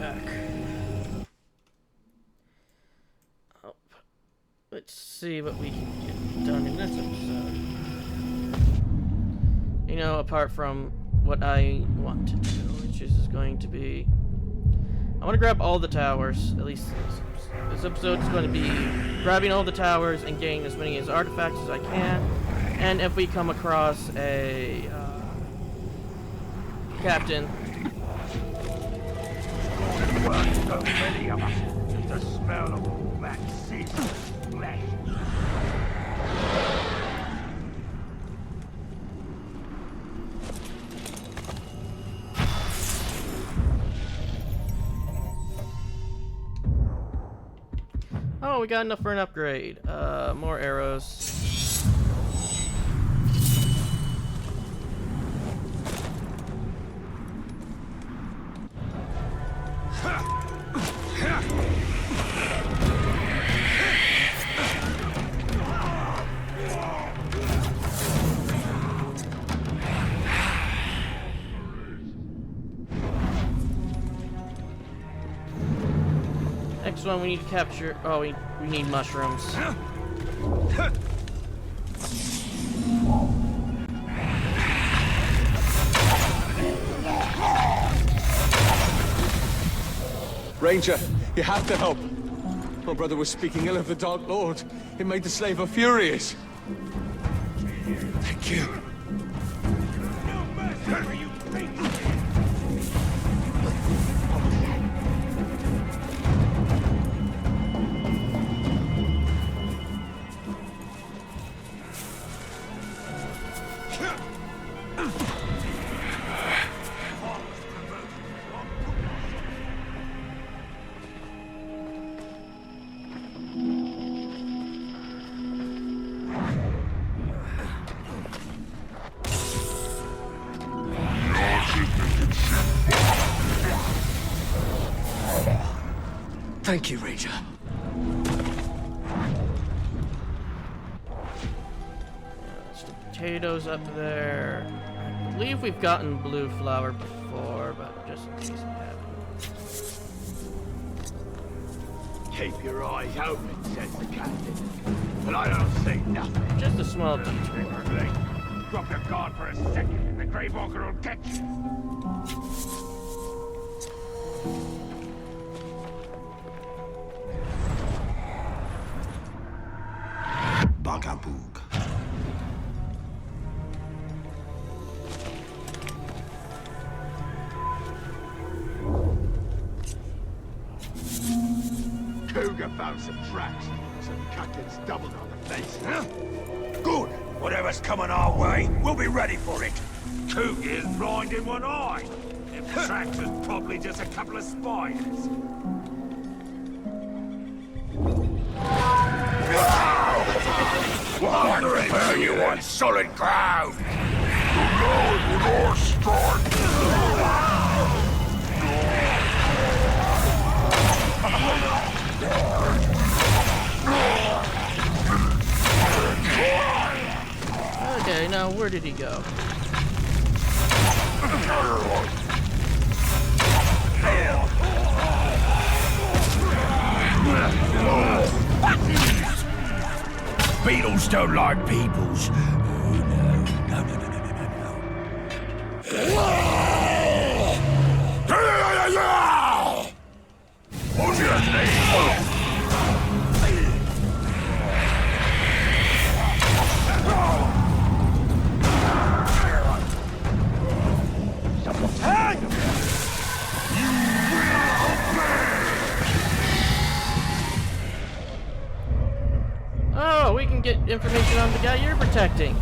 back. Oh, let's see what we can get done in this episode. You know, apart from what I want to do, which is going to be... I want to grab all the towers, at least this episode is going to be grabbing all the towers and getting as many as artifacts as I can. And if we come across a captain... So many of us, just the smell of all that seasoned flesh. Oh, we got enough for an upgrade. More arrows. Next one we need to capture. Oh, we need mushrooms. Ranger, you have to help. My brother was speaking ill of the Dark Lord. It made the slaver furious. Thank you. Thank you, Ranger. There's the potatoes up there. I believe we've gotten blue flour before, but just in case we haven't. Keep your eyes open, says the captain. But I don't see nothing. Just a small detour. Drop your guard for a second, and the Grey Walker will get you. Burguul. Cougar found some tracks, so the captain's doubled on the fence. Good. Whatever's coming our way, we'll be ready for it. Cougar's blind in one eye. Them tracks is probably just a couple of spiders. Wandering where you on solid ground. Okay, now where did he go? Beetles don't like peoples. No. What's your name? Oh, we can get information on the guy you're protecting.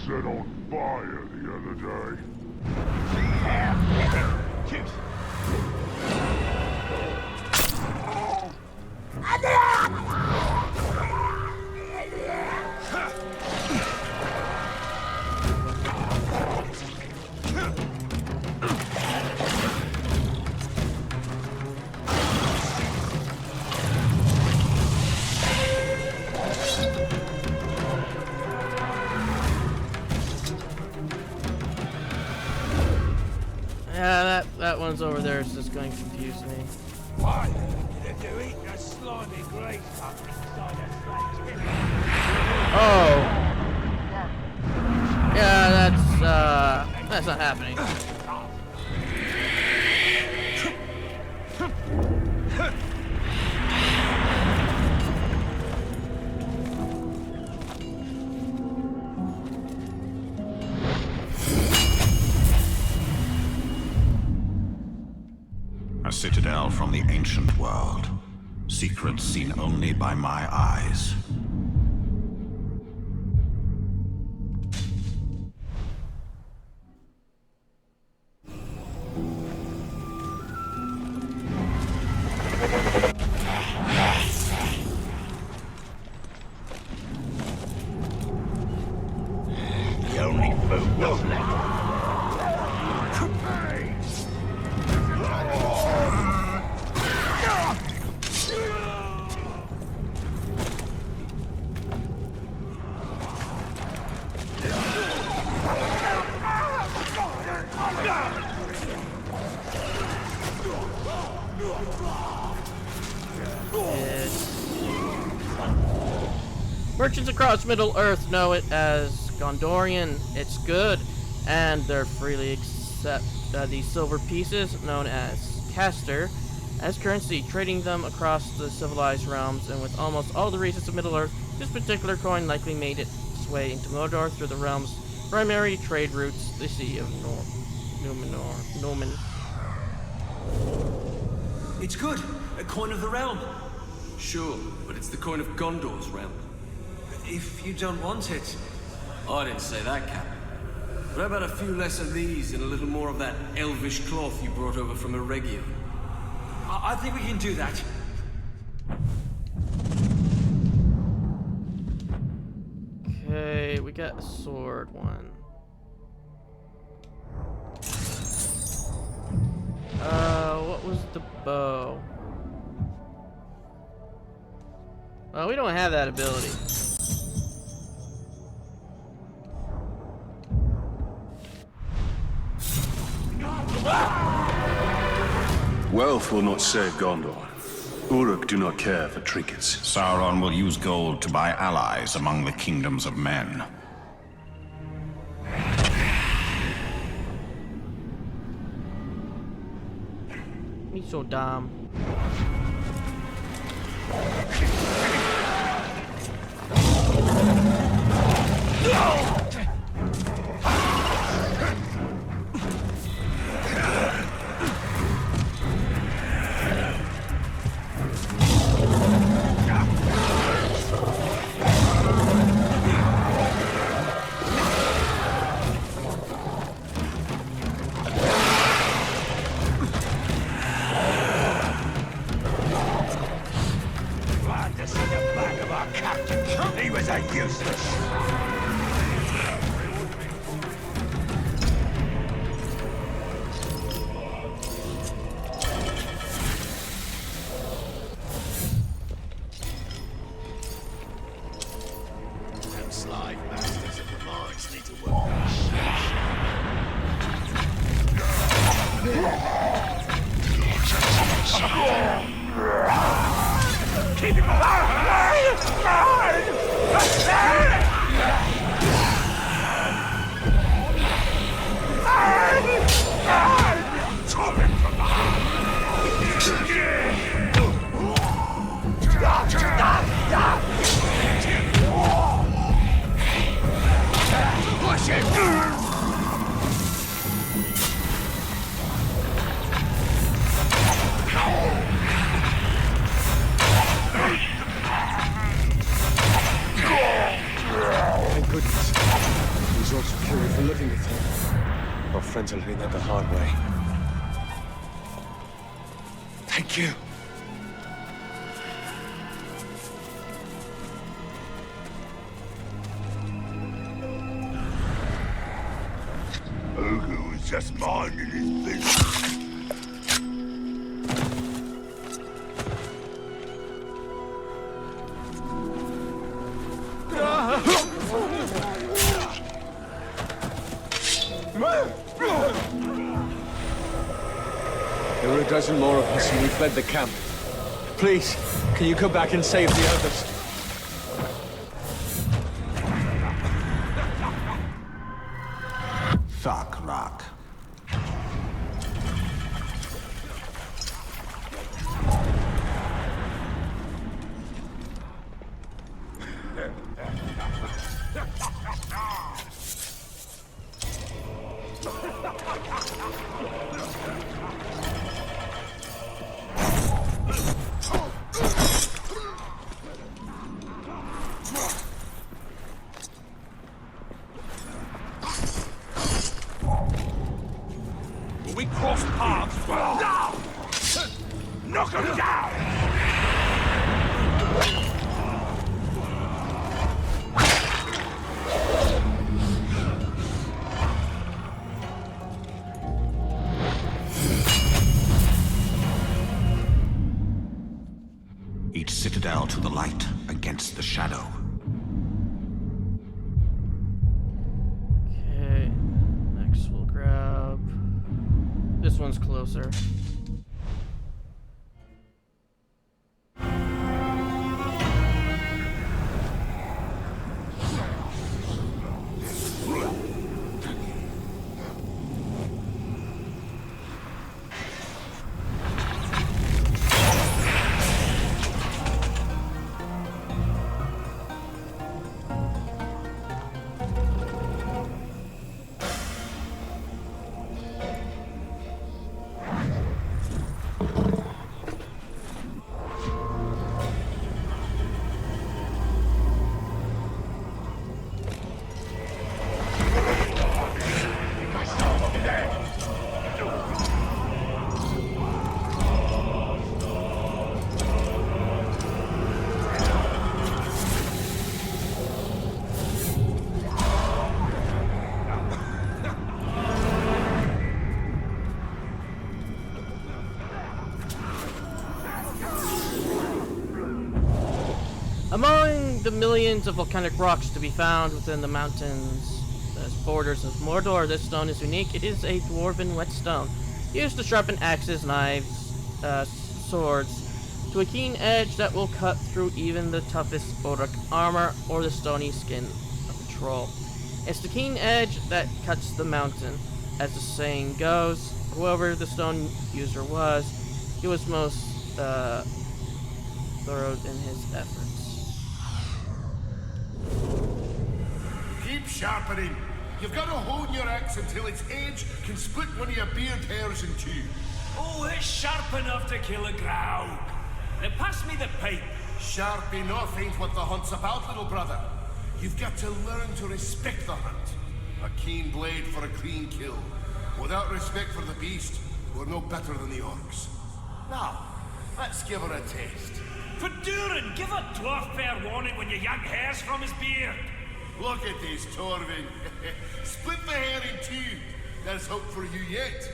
set on fire the other day. Yeah, that one's over there is just going to confuse me. Why? They're eating a slimy grey stuff inside a flat. Oh. Yeah, that's not happening. A citadel from the ancient world. Secrets seen only by my eyes. The only food was left. Merchants across Middle-earth know it as Gondorian. It's good, and they're freely accept these silver pieces, known as caster, as currency, trading them across the civilized realms. And with almost all the regions of Middle-earth, this particular coin likely made its way into Mordor through the realm's primary trade routes, the Sea of Numenor. It's good. A coin of the realm. Sure, but it's the coin of Gondor's realm. If you don't want it. I didn't say that, Cap. But how about a few less of these and a little more of that elvish cloth you brought over from Eregia? I think we can do that. Okay, we got a sword one. What was the bow? Well, we don't have that ability. Wealth will not save Gondor. Uruk do not care for trinkets. Sauron will use gold to buy allies among the kingdoms of men. Me so dumb. Glad to see the back of our captain. He was a useless. Them slave masters of the mines need to work on keep him push it! Thank goodness. all security for looking at them. Our friends are learning that the hard way. Thank you. Burguul was just minding his business. There were a dozen more of us and we fled the camp. Please, can you come back and save the others? Fuck luck. We cross paths. Now! Knock him down! Each citadel to the light against the shadow. Okay, next we'll grab... This one's closer. Among the millions of volcanic rocks to be found within the mountains as borders of Mordor, this stone is unique. It is a dwarven whetstone, used to sharpen axes, knives, swords, to a keen edge that will cut through even the toughest Uruk armor or the stony skin of a troll. It's the keen edge that cuts the mountain. As the saying goes, whoever the stone user was, he was most thorough in his efforts. Keep sharpening. You've got to hold your axe until its edge can split one of your beard hairs in two. Oh, it's sharp enough to kill a growl. Now pass me the pipe. Sharp enough ain't what the hunt's about, little brother. You've got to learn to respect the hunt. A keen blade for a clean kill. Without respect for the beast, we're no better than the orcs. Now, let's give her a taste. For Durin, give a dwarf fair warning when you yank hairs from his beard. Look at this, Torvin. Split the hair in two. There's hope for you yet.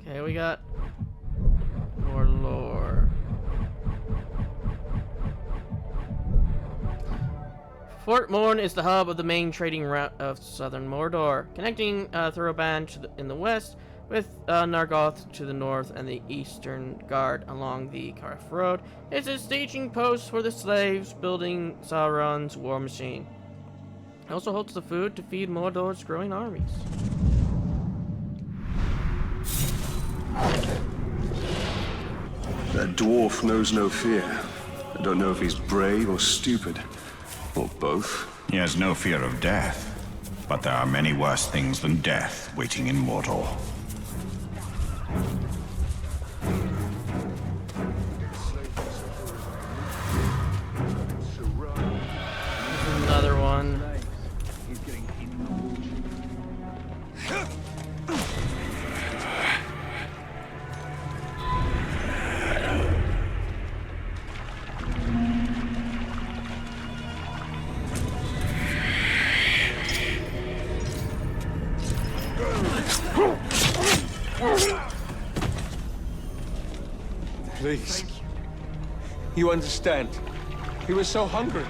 Okay, we got more lore. Fort Morn is the hub of the main trading route of southern Mordor, connecting Thoroughban in the west with Nargoth to the north and the Eastern Guard along the Karth Road. It's a staging post for the slaves building Sauron's war machine. It also holds the food to feed Mordor's growing armies. That dwarf knows no fear. I don't know if he's brave or stupid, or both. He has no fear of death, but there are many worse things than death waiting in Mordor. Please. You understand. He was so hungry.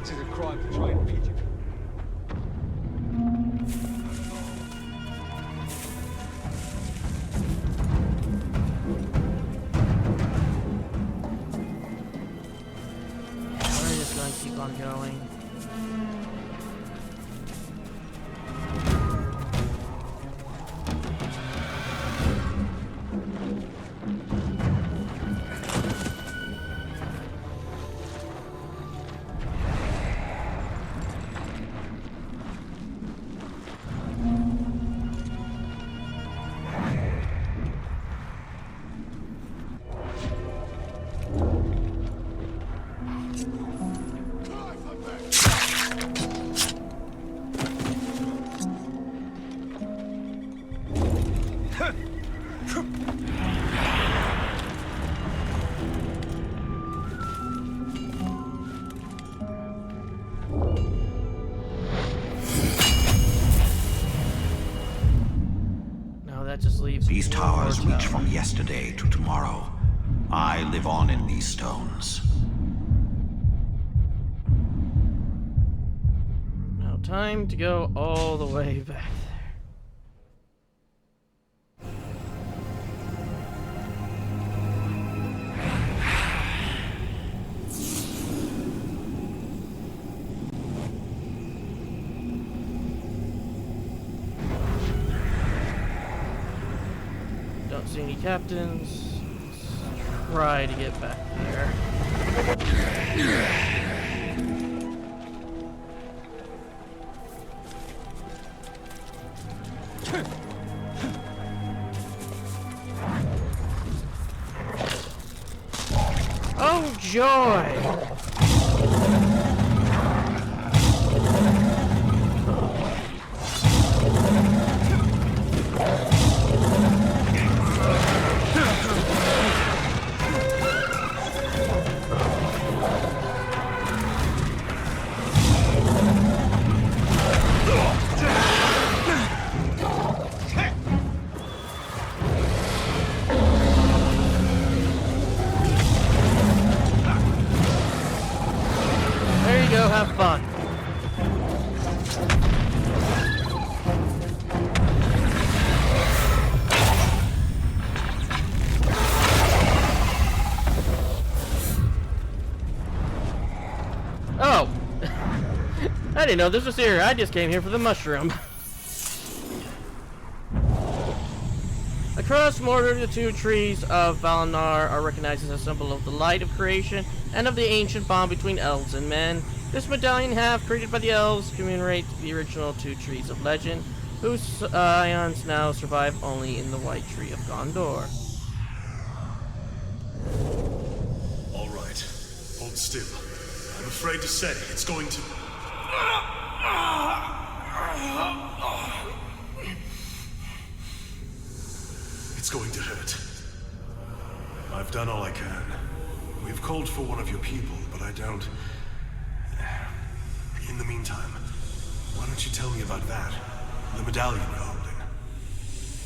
It is a crime to try and feed you. We're just gonna keep on going. That just leaves These towers more reach towers. from yesterday to tomorrow. I live on in these stones. Now time to go all the way back there. Don't see any captains. Let's try to get back there. Oh, joy! There you go, have fun. Oh! I didn't know this was here. I just came here for the mushroom. Across Mordor, the two trees of Valinor are recognized as a symbol of the light of creation and of the ancient bond between elves and men. This medallion half, created by the elves, commemorates the original two trees of legend, whose scions now survive only in the White Tree of Gondor. All right. Hold still. I'm afraid to say it's going to... It's going to hurt. I've done all I can. We've called for one of your people, but I don't... In the meantime, why don't you tell me about that? The medallion you're holding.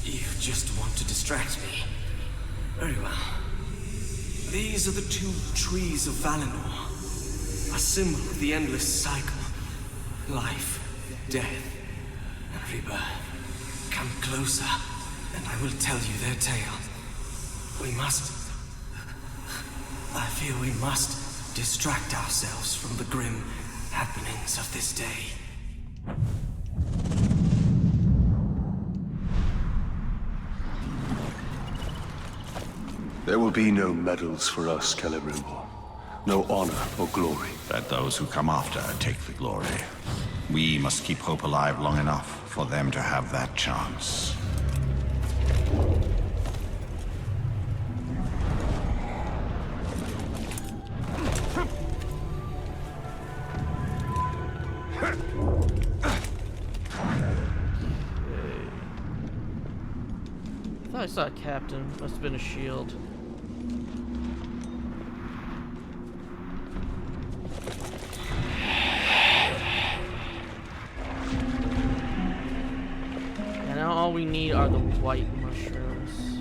You just want to distract me. Very well. These are the two trees of Valinor. A symbol of the endless cycle. Life, death, and rebirth. Come closer, and I will tell you their tale. We must... I feel we must distract ourselves from the grim happenings of this day. There will be no medals for us, Celebrimbor. No honor or glory. Let those who come after take the glory. We must keep hope alive long enough for them to have that chance. I thought I saw a captain. Must have been a shield. And now all we need are the white mushrooms.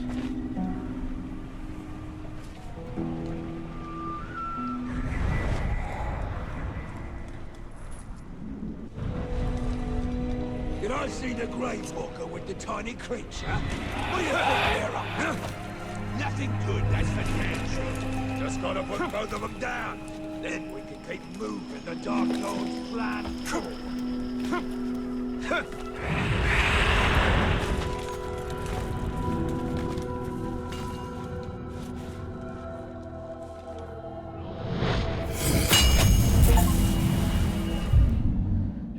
Did I see the grave walker with the tiny creature? What do you think we're up to? Nothing good, that's for damn sure. Just gotta put both of them down. Then we can keep moving the Dark Lord's plan forward.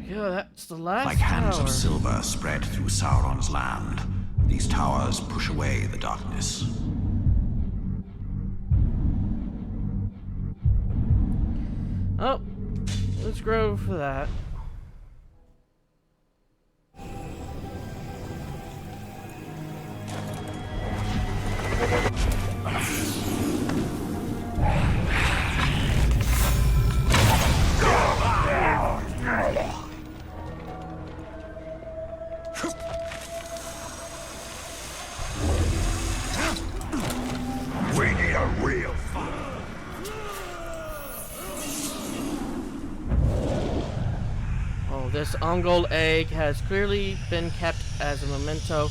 Yeah, that's the last Like hands tower. of silver spread through Sauron's land, these towers push away the darkness. Oh, let's go for that. We need a real fight. Oh, this Ungol egg has clearly been kept as a memento,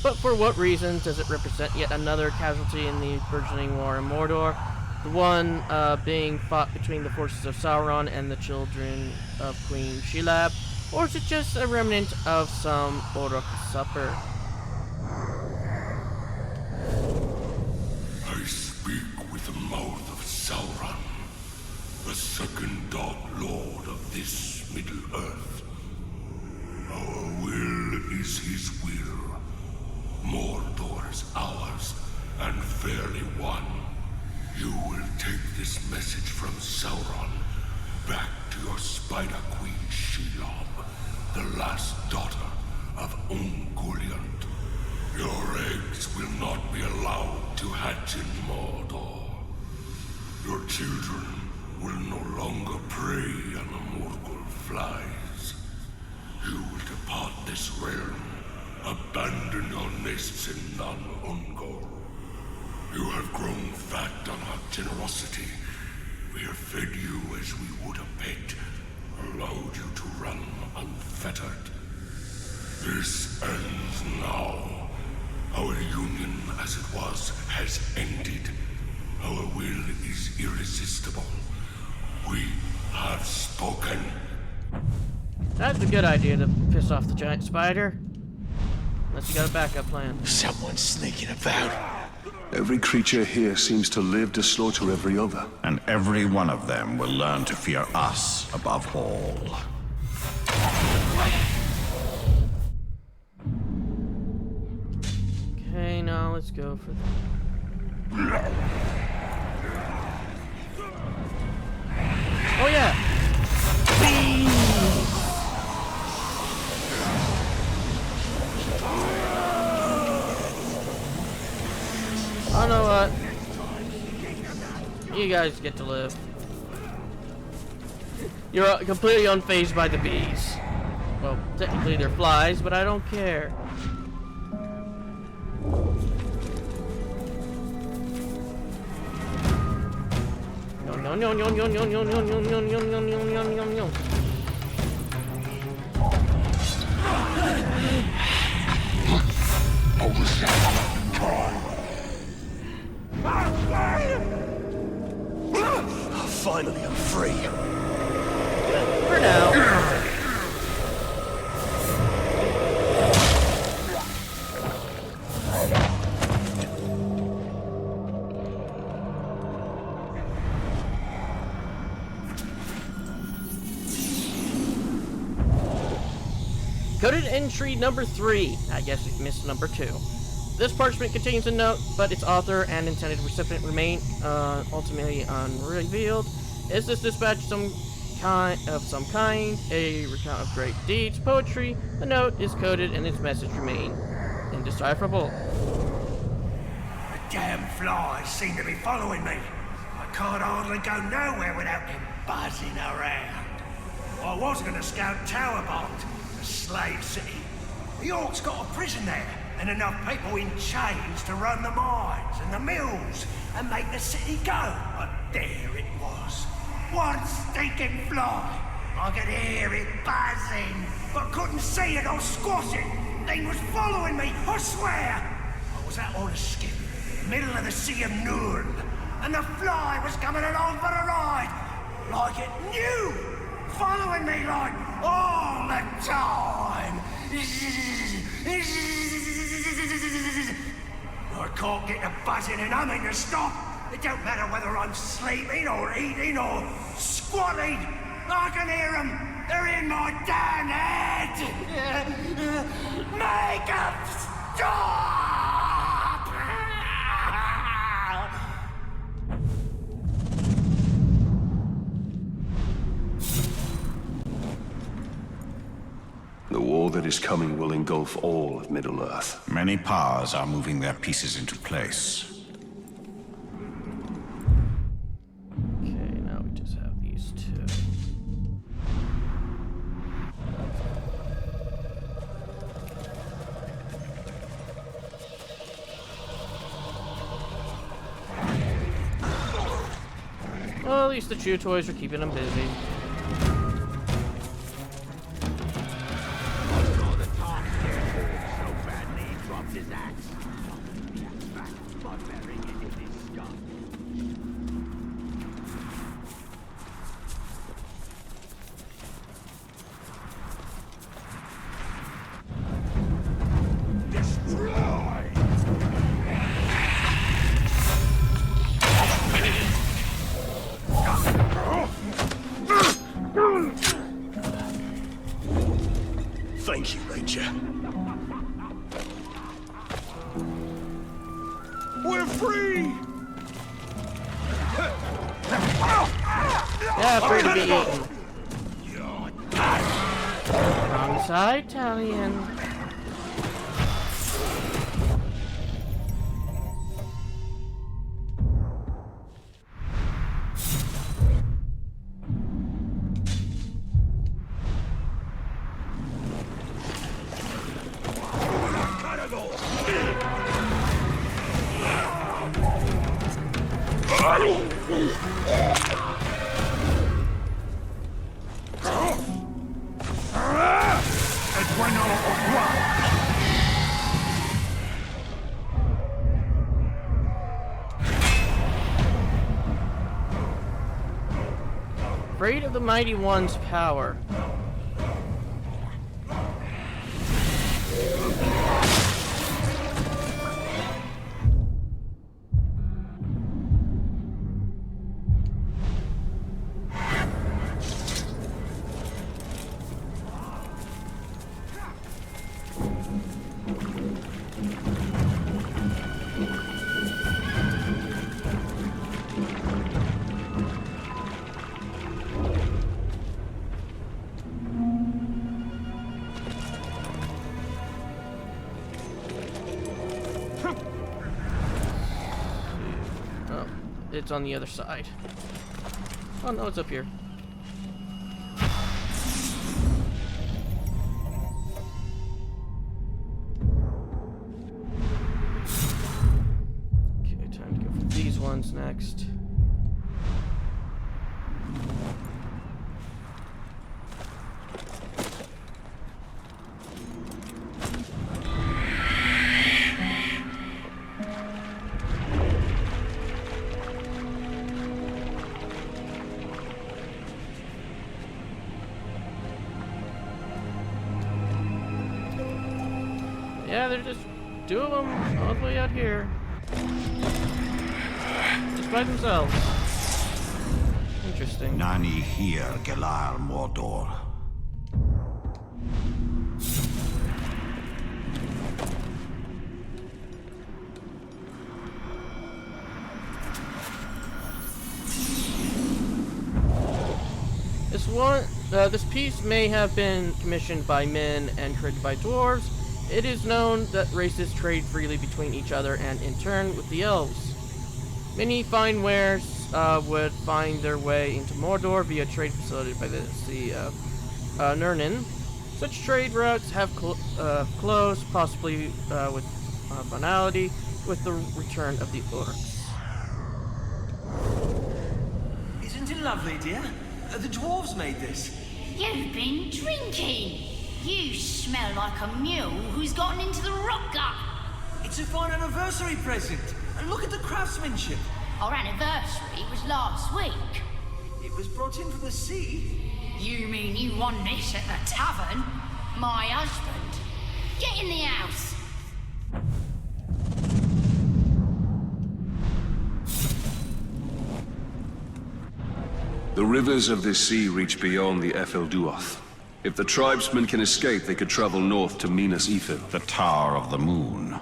but for what reason does it represent yet another casualty in the burgeoning war in Mordor? The one being fought between the forces of Sauron and the children of Queen Shelob, or is it just a remnant of some Uruk supper? I speak with the mouth of Sauron, the second Dark Lord of this Middle-earth. Our will is his will. Mordor is ours, and fairly won. You will take this message from Sauron back to your Spider Queen Shelob, the last daughter of Ungoliant. Your eggs will not be allowed to hatch in Mordor. Your children will no longer prey on the Morgul flies. You will depart this realm, abandon your nests in non-Ungol. You have grown fat on our generosity. We have fed you as we would a pet, allowed you to run unfettered. This ends now. Our union, as it was, has ended. Our will is irresistible. We have spoken. That's a good idea to piss off the giant spider. Unless you got a backup plan. Someone's sneaking about. Every creature here seems to live to slaughter every other. And every one of them will learn to fear us above all. Okay, now let's go for that. Oh yeah! Oh, know what? You guys get to live. You're completely unfazed by the bees. Well, technically they're flies, but I don't care. No, no, no, no, no, no, no, no, no, no, no, no, no, no, no. Finally, I'm free. For now. Coded entry number 3. I guess we missed number 2. This parchment contains a note, but its author and intended recipient remain ultimately unrevealed. Is this dispatch some kind, a recount of great deeds, poetry? The note is coded and its message remain indecipherable. The damn flies seem to be following me. I can't hardly go nowhere without them buzzing around. I was going to scout Towerbolt, the slave city. The Orcs got a prison there, and enough people in chains to run the mines and the mills and make the city go. But there it was. One stinking fly. I could hear it buzzing, but couldn't see it or squash it. Thing was following me, I swear. I was out on a skip, middle of the Sea of Nurn, and the fly was coming along for a ride, like it knew, following me like all the time. I can't get the buzzing and humming to stop. It don't matter whether I'm sleeping or eating or squatting. I can hear them. They're in my damn head. Make them stop! The war that is coming will engulf all of Middle-earth. Many powers are moving their pieces into place. Okay, now we just have these two. Well, at least the chew toys are keeping them busy. Thank you, Ranger. We're free! Yeah, free to be eaten. Wrong side, Italian. Afraid of the Mighty One's power. It's on the other side. Oh no, it's up here. Okay, time to go for these ones next. Yeah, there's just two of them all the way out here. Just by themselves. Interesting. Nani here, Gelar Mordor. This piece may have been commissioned by men and created by dwarves. It is known that races trade freely between each other and in turn with the elves. Many fine wares would find their way into Mordor via trade facilitated by the Sea of Nurnin. Such trade routes have closed, possibly with finality, with the return of the orcs. Isn't it lovely, dear? The dwarves made this. You've been drinking. You smell like a mule who's gotten into the rock gut. It's a fine anniversary present. And look at the craftsmanship. Our anniversary was last week. It was brought in from the sea. You mean you won this at the tavern? My husband. Get in the house. The rivers of this sea reach beyond the Efelduoth. If the tribesmen can escape, they could travel north to Minas Ithil. The Tower of the Moon.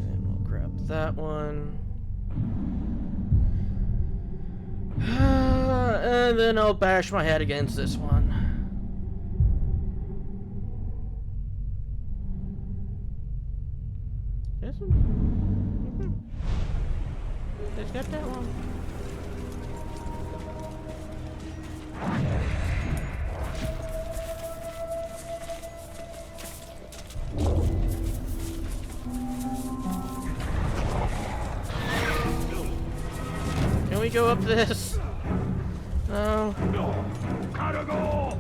And we'll grab that one. And then I'll bash my head against this one. This one? Let's get that one. Can we go up this? No. Gotta go!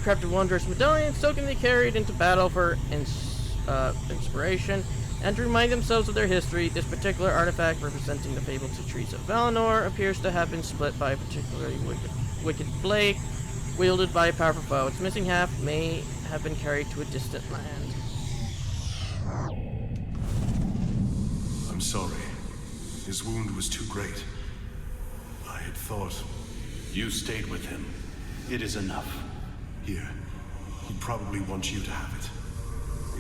Crafted wondrous medallions, so can be carried into battle for inspiration and to remind themselves of their history. This particular artifact, representing the fabled trees of Valinor, appears to have been split by a particularly wicked blade wielded by a powerful foe. Its missing half may have been carried to a distant land. I'm sorry. His wound was too great. I had thought... You stayed with him. It is enough. Here. He'd probably want you to have it.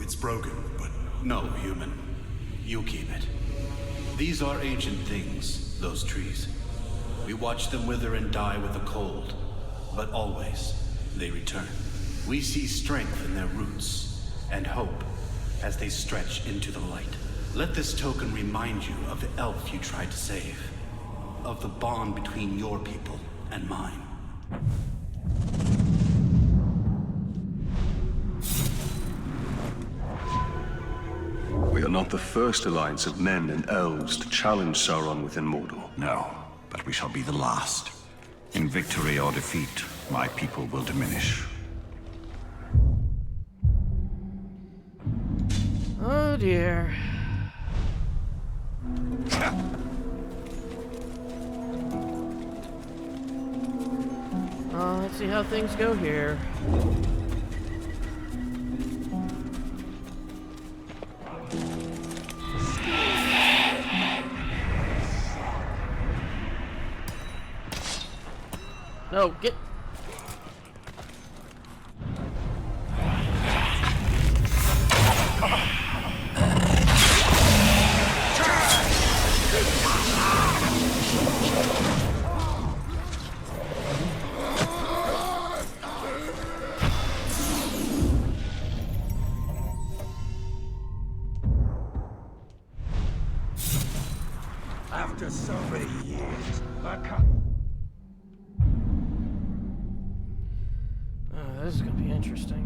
It's broken, but... No, human. You keep it. These are ancient things, those trees. We watch them wither and die with the cold, but always they return. We see strength in their roots, and hope as they stretch into the light. Let this token remind you of the elf you tried to save, of the bond between your people and mine. We are not the first alliance of men and elves to challenge Sauron within Mordor. No, but we shall be the last. In victory or defeat, my people will diminish. Oh dear. Let's see how things go here. No, get... After so many years, I can't... this is gonna be interesting.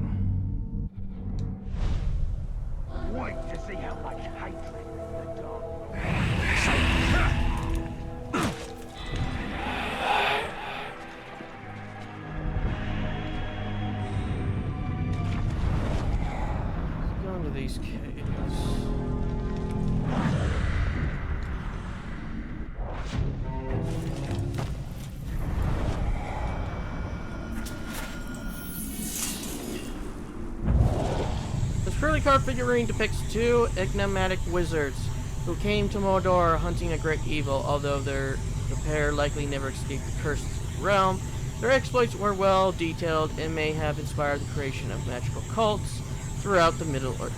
Wait to see how much hatred the dog... Let's go into these caves. Card figurine depicts two enigmatic wizards who came to Mordor hunting a great evil. Although the pair likely never escaped the cursed realm, their exploits were well detailed and may have inspired the creation of magical cults throughout the Middle Earth.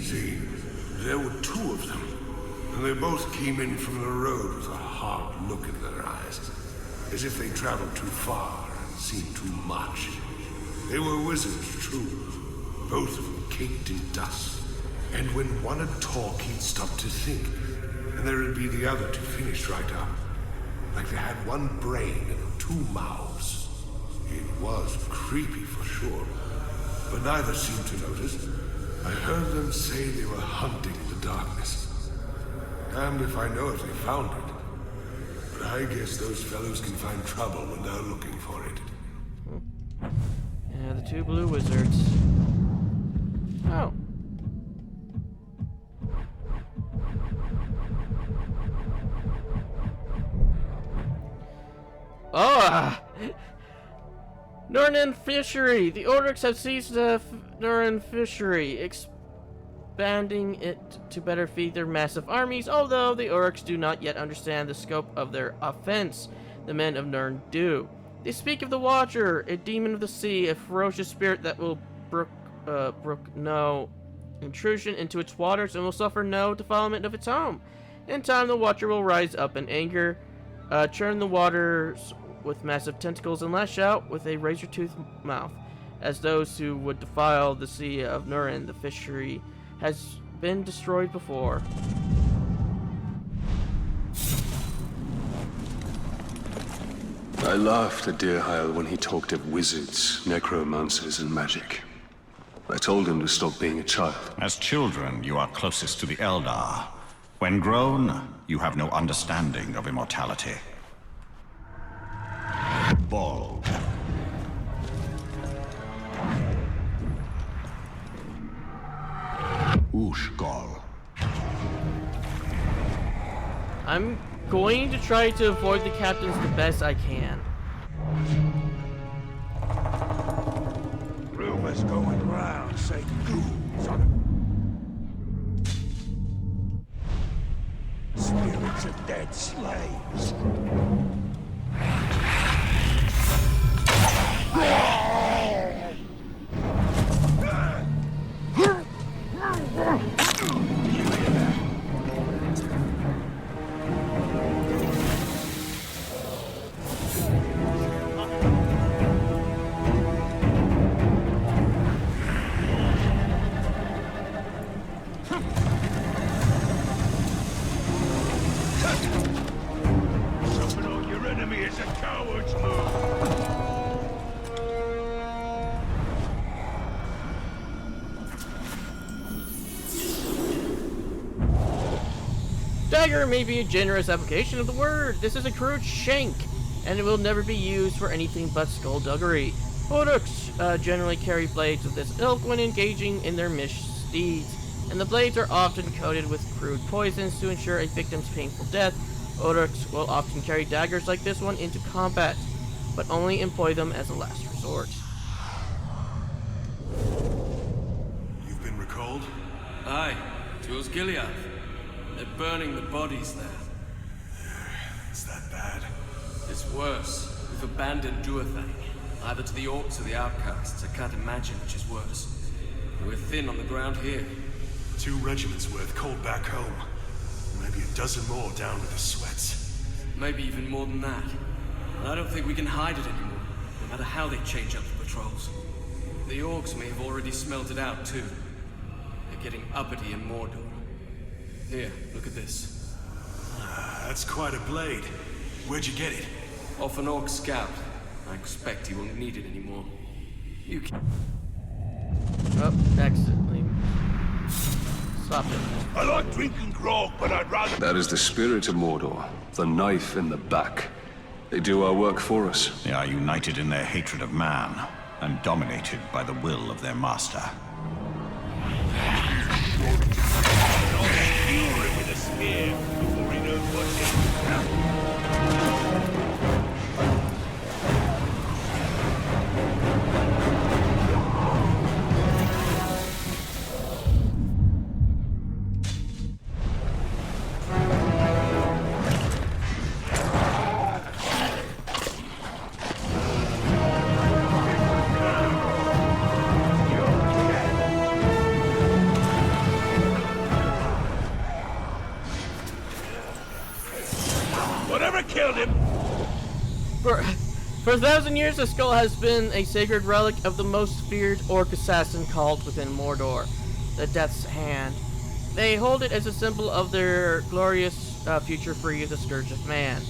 See, there were two of them. And they both came in from the road with a hard look in their eyes, as if they traveled too far and seen too much. They were wizards, true, both of them caked in dust. And when one would talk, he'd stop to think, and there'd be the other to finish right up. Like they had one brain and two mouths. It was creepy for sure, but neither seemed to notice. I heard them say they were hunting the darkness. Damned if I know if they found it. But I guess those fellows can find trouble when they're looking for it. Yeah, the two blue wizards. Oh. Oh! Nornan Fishery! The Orcs have seized the Nornan Fishery, expanding it to better feed their massive armies, although the Orcs do not yet understand the scope of their offense. The men of Nirn do. They speak of the Watcher, a demon of the sea, a ferocious spirit that will brook no intrusion into its waters and will suffer no defilement of its home. In time, the Watcher will rise up in anger, churn the waters with massive tentacles, and lash out with a razor-toothed mouth. As those who would defile the sea of Nirn, the fishery has been destroyed before. I laughed at Deerheil when he talked of wizards, necromancers, and magic. I told him to stop being a child. As children, you are closest to the Eldar. When grown, you have no understanding of immortality. Bald. Ushgol. I'm going to try to avoid the captains the best I can. Rumors going round say ghouls on spirits of dead slaves. Jumping on your enemy is a coward's move. Dagger may be a generous application of the word. This is a crude shank, and it will never be used for anything but skullduggery. Orcs generally carry blades of this ilk when engaging in their misdeeds, and the blades are often coated with crude poisons to ensure a victim's painful death. Orcs will often carry daggers like this one into combat, but only employ them as a last resort. You've been recalled? Aye, to Osgiliath. They're burning the bodies there. Is that bad? It's worse. We've abandoned Duathang, either to the orcs or the outcasts. I can't imagine which is worse. We're thin on the ground here. 2 regiments worth called back home. Maybe a dozen more down with the sweats. Maybe even more than that. I don't think we can hide it anymore, no matter how they change up the patrols. The orcs may have already smelt it out too. They're getting uppity in Mordor. Here, look at this. That's quite a blade. Where'd you get it? Off an orc scout. I expect he won't need it anymore. You can... Oh, accidentally. Stop it. I like drinking grog, but I'd rather... That is the spirit of Mordor, the knife in the back. They do our work for us. They are united in their hatred of man, and dominated by the will of their master. Fury with a spear before he knows what's in. killed him. For 1,000 years, the skull has been a sacred relic of the most feared orc assassin cult within Mordor, the Death's Hand. They hold it as a symbol of their glorious future free of the Scourge of Man.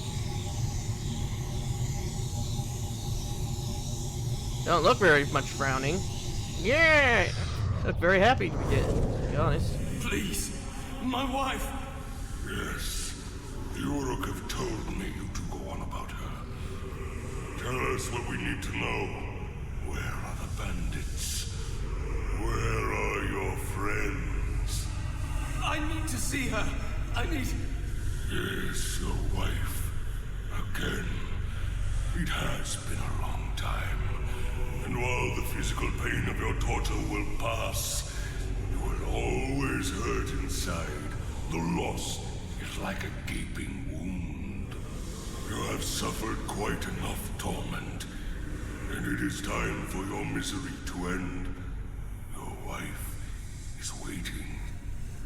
Don't look very much frowning. Yeah! Look very happy to be honest. Please, my wife. Yes, the Uruk have told me you to go on about her. Tell us what we need to know. Where are the bandits? Where are your friends? I need to see her. I need... Yes, your wife. Again. It has been a long time. And while the physical pain of your torture will pass, you will always hurt inside. The loss is like a gaping wound. You have suffered quite enough torment, and it is time for your misery to end. Your wife is waiting.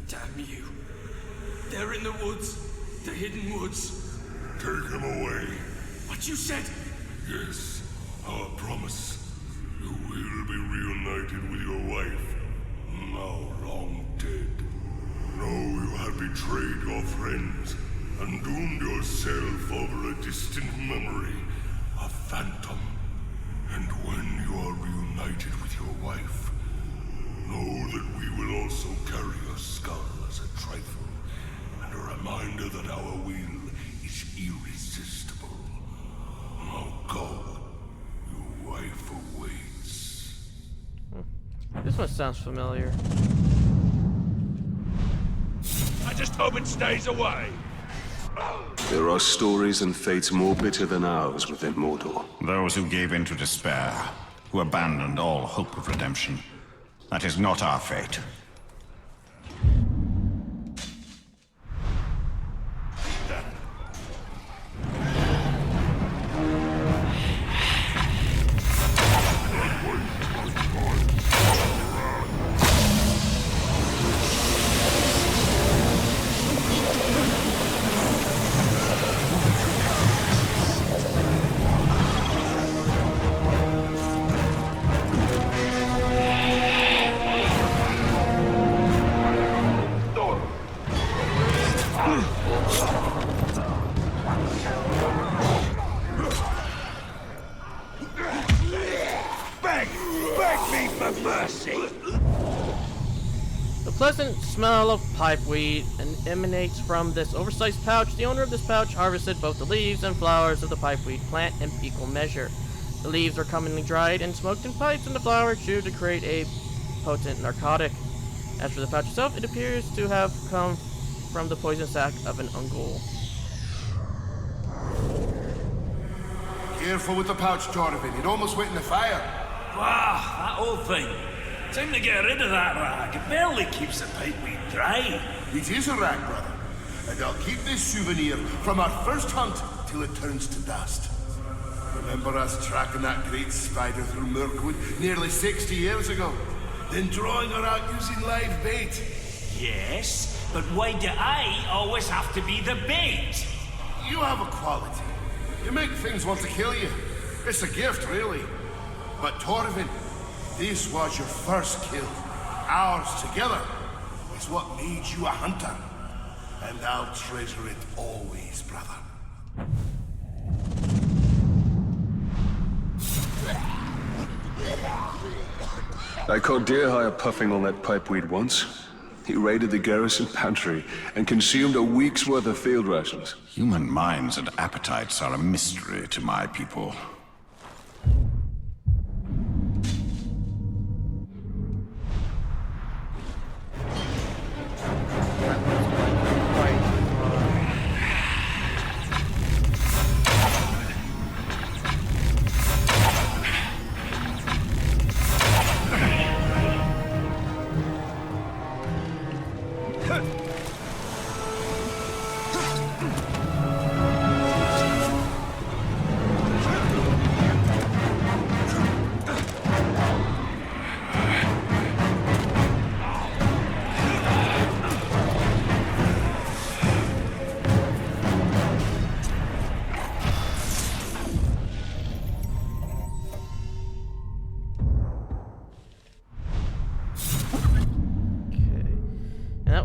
Damn you. They're in the woods. The hidden woods. Take him away. What you said? Yes, our promise. You will be reunited with your wife, now long dead. Know you have betrayed your friends and doomed yourself over a distant memory, a phantom. And when you are reunited with your wife, know that we will also carry your skull as a trifle, and a reminder that our will is irresistible. Now go. Your wife awaits. This one sounds familiar. I just hope it stays away. There are stories and fates more bitter than ours within Mordor. Those who gave in to despair, who abandoned all hope of redemption. That is not our fate. The pleasant smell of pipeweed emanates from this oversized pouch. The owner of this pouch harvested both the leaves and flowers of the pipeweed plant in equal measure. The leaves are commonly dried and smoked in pipes, and the flower chewed to create a potent narcotic. As for the pouch itself, it appears to have come from the poison sac of an ungul. Careful with the pouch, Torvin. It almost went in the fire. Wow, that old thing. Time to get rid of that rag. It barely keeps the pipeweed dry. It is a rag, brother. And I'll keep this souvenir from our first hunt till it turns to dust. Remember us tracking that great spider through Mirkwood nearly 60 years ago? Then drawing her out using live bait? Yes, but why do I always have to be the bait? You have a quality. You make things want to kill you. It's a gift, really. But Torvin, this was your first kill. Ours together is what made you a hunter. And I'll treasure it always, brother. I caught Deerhire puffing on that pipeweed once. He raided the garrison pantry and consumed a week's worth of field rations. Human minds and appetites are a mystery to my people.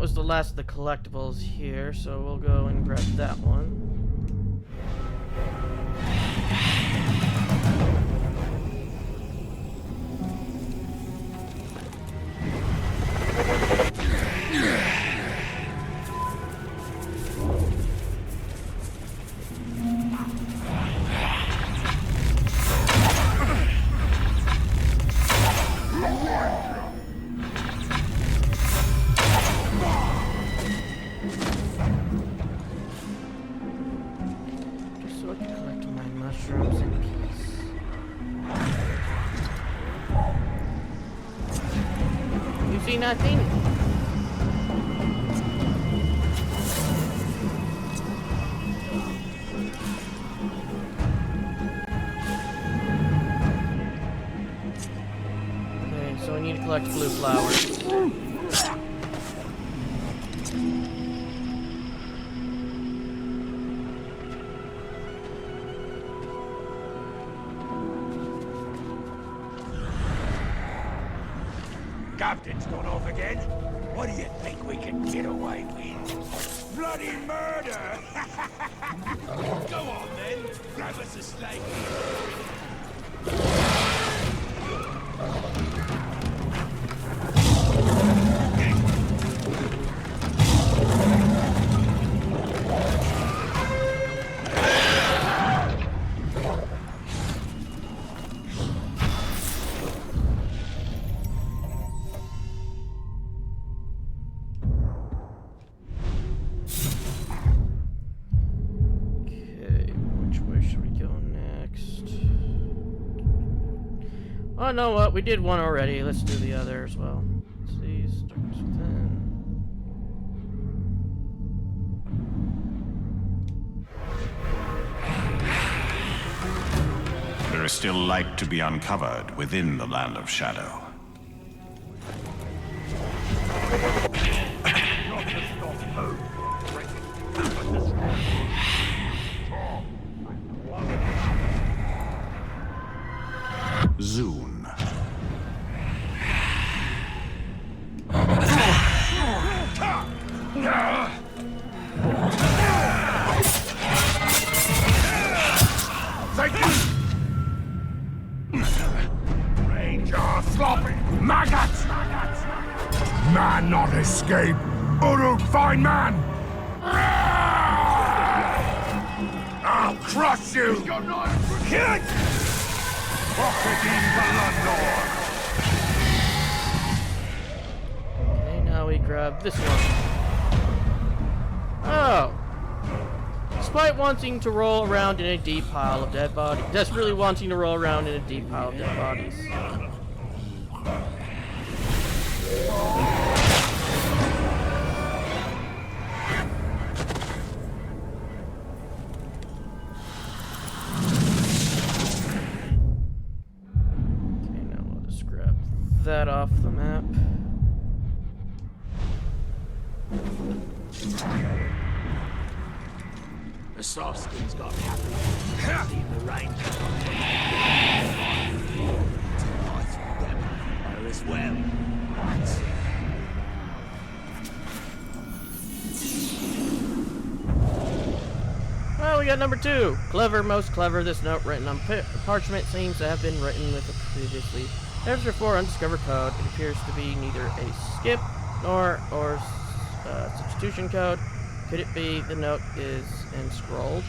was the last of the collectibles here, so we'll go and grab that one. Nothing. Okay, so I need to collect blue flowers. Captain's gone off again. What do you think we can get away with? Bloody murder! Go on then, grab us a steak. Oh, know what? We did one already. Let's do the other as well. Let's see. Darkness Within. There is still light to be uncovered within the Land of Shadow. Zoon. Ranger sloppy maggots! Man not escape. Uruk fine man! I'll crush you! Kid! Okay, now we grab this one. Oh! Despite wanting to roll around in a deep pile of dead bodies. Desperately wanting to roll around in a deep pile of dead bodies. That off the map. The soft skin's got happy. Seeing the rain come on. As well. Well, we got number 2. Clever, most clever. This note written on parchment seems to have been written with a previously Chapter 4 undiscovered code. It appears to be neither a skip nor substitution code. Could it be the note is enscrolled?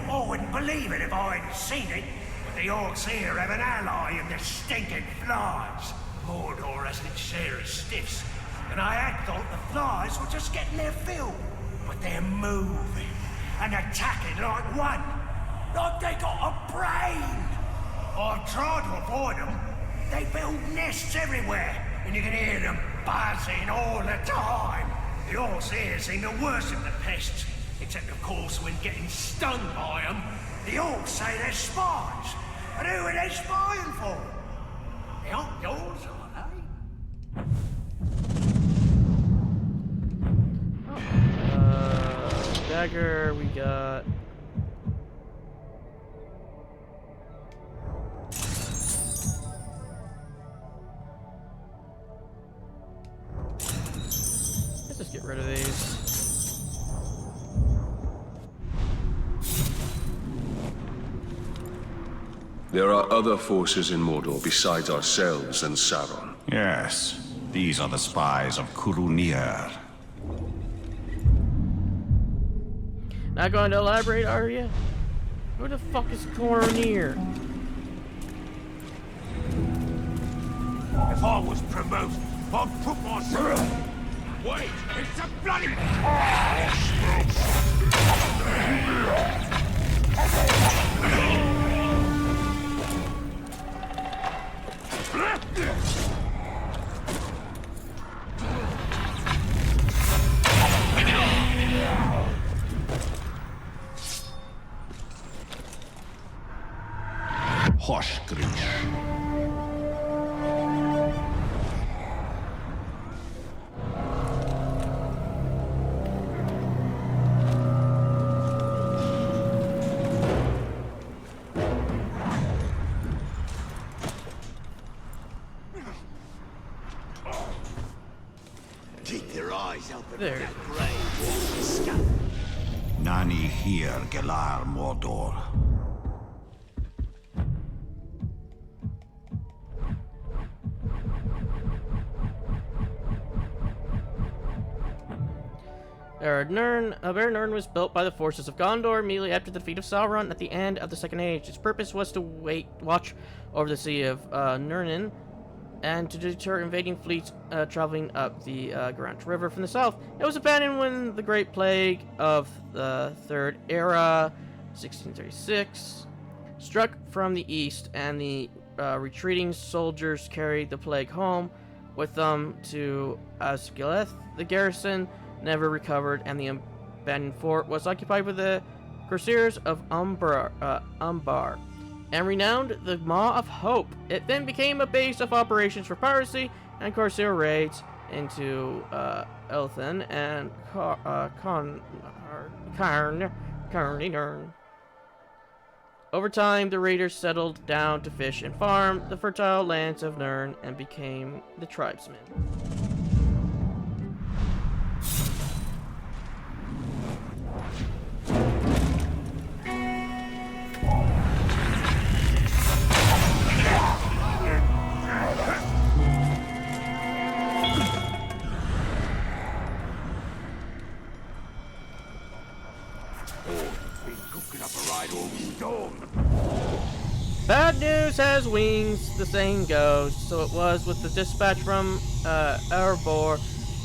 I wouldn't believe it if I hadn't seen it. But the orcs here have an ally in the stinking flies. Mordor has its share of stiffs. And I had thought the flies were just getting their fill. But they're moving and attacking like one. Like they got a brain. I've tried to avoid them. They build nests everywhere. And you can hear them buzzing all the time. The orcs here seem to worship the pests. Except, of course, when getting stung by them, the orcs say they're spies. And who are they spying for? They aren't yours, are they? Dagger, we got... rid of these. There are other forces in Mordor besides ourselves and Sauron. Yes, these are the spies of Kurunir. Not going to elaborate, are you? Who the fuck is Kurunir? If I was promoted, I'd put myself... Wait, it's a bloody... Hoshgrish. Keep your eyes open. There. That grave. Nani here, Gelar Mordor. Nurn was built by the forces of Gondor immediately after the defeat of Sauron at the end of the Second Age. Its purpose was to watch over the Sea of Nurnen and to deter invading fleets traveling up the Garant River from the south. It was abandoned when the Great Plague of the Third Era, 1636, struck from the east, and the retreating soldiers carried the plague home with them to Osgiliath. The garrison never recovered, and the abandoned fort was occupied by the Corsairs of Umbar, and renowned the Maw of Hope. It then became a base of operations for piracy and Corsair raids into Elthan and Carnarn. Over time, the raiders settled down to fish and farm the fertile lands of Nurn and became the tribesmen. Bad news has wings, the saying goes. So it was with the dispatch from Erebor,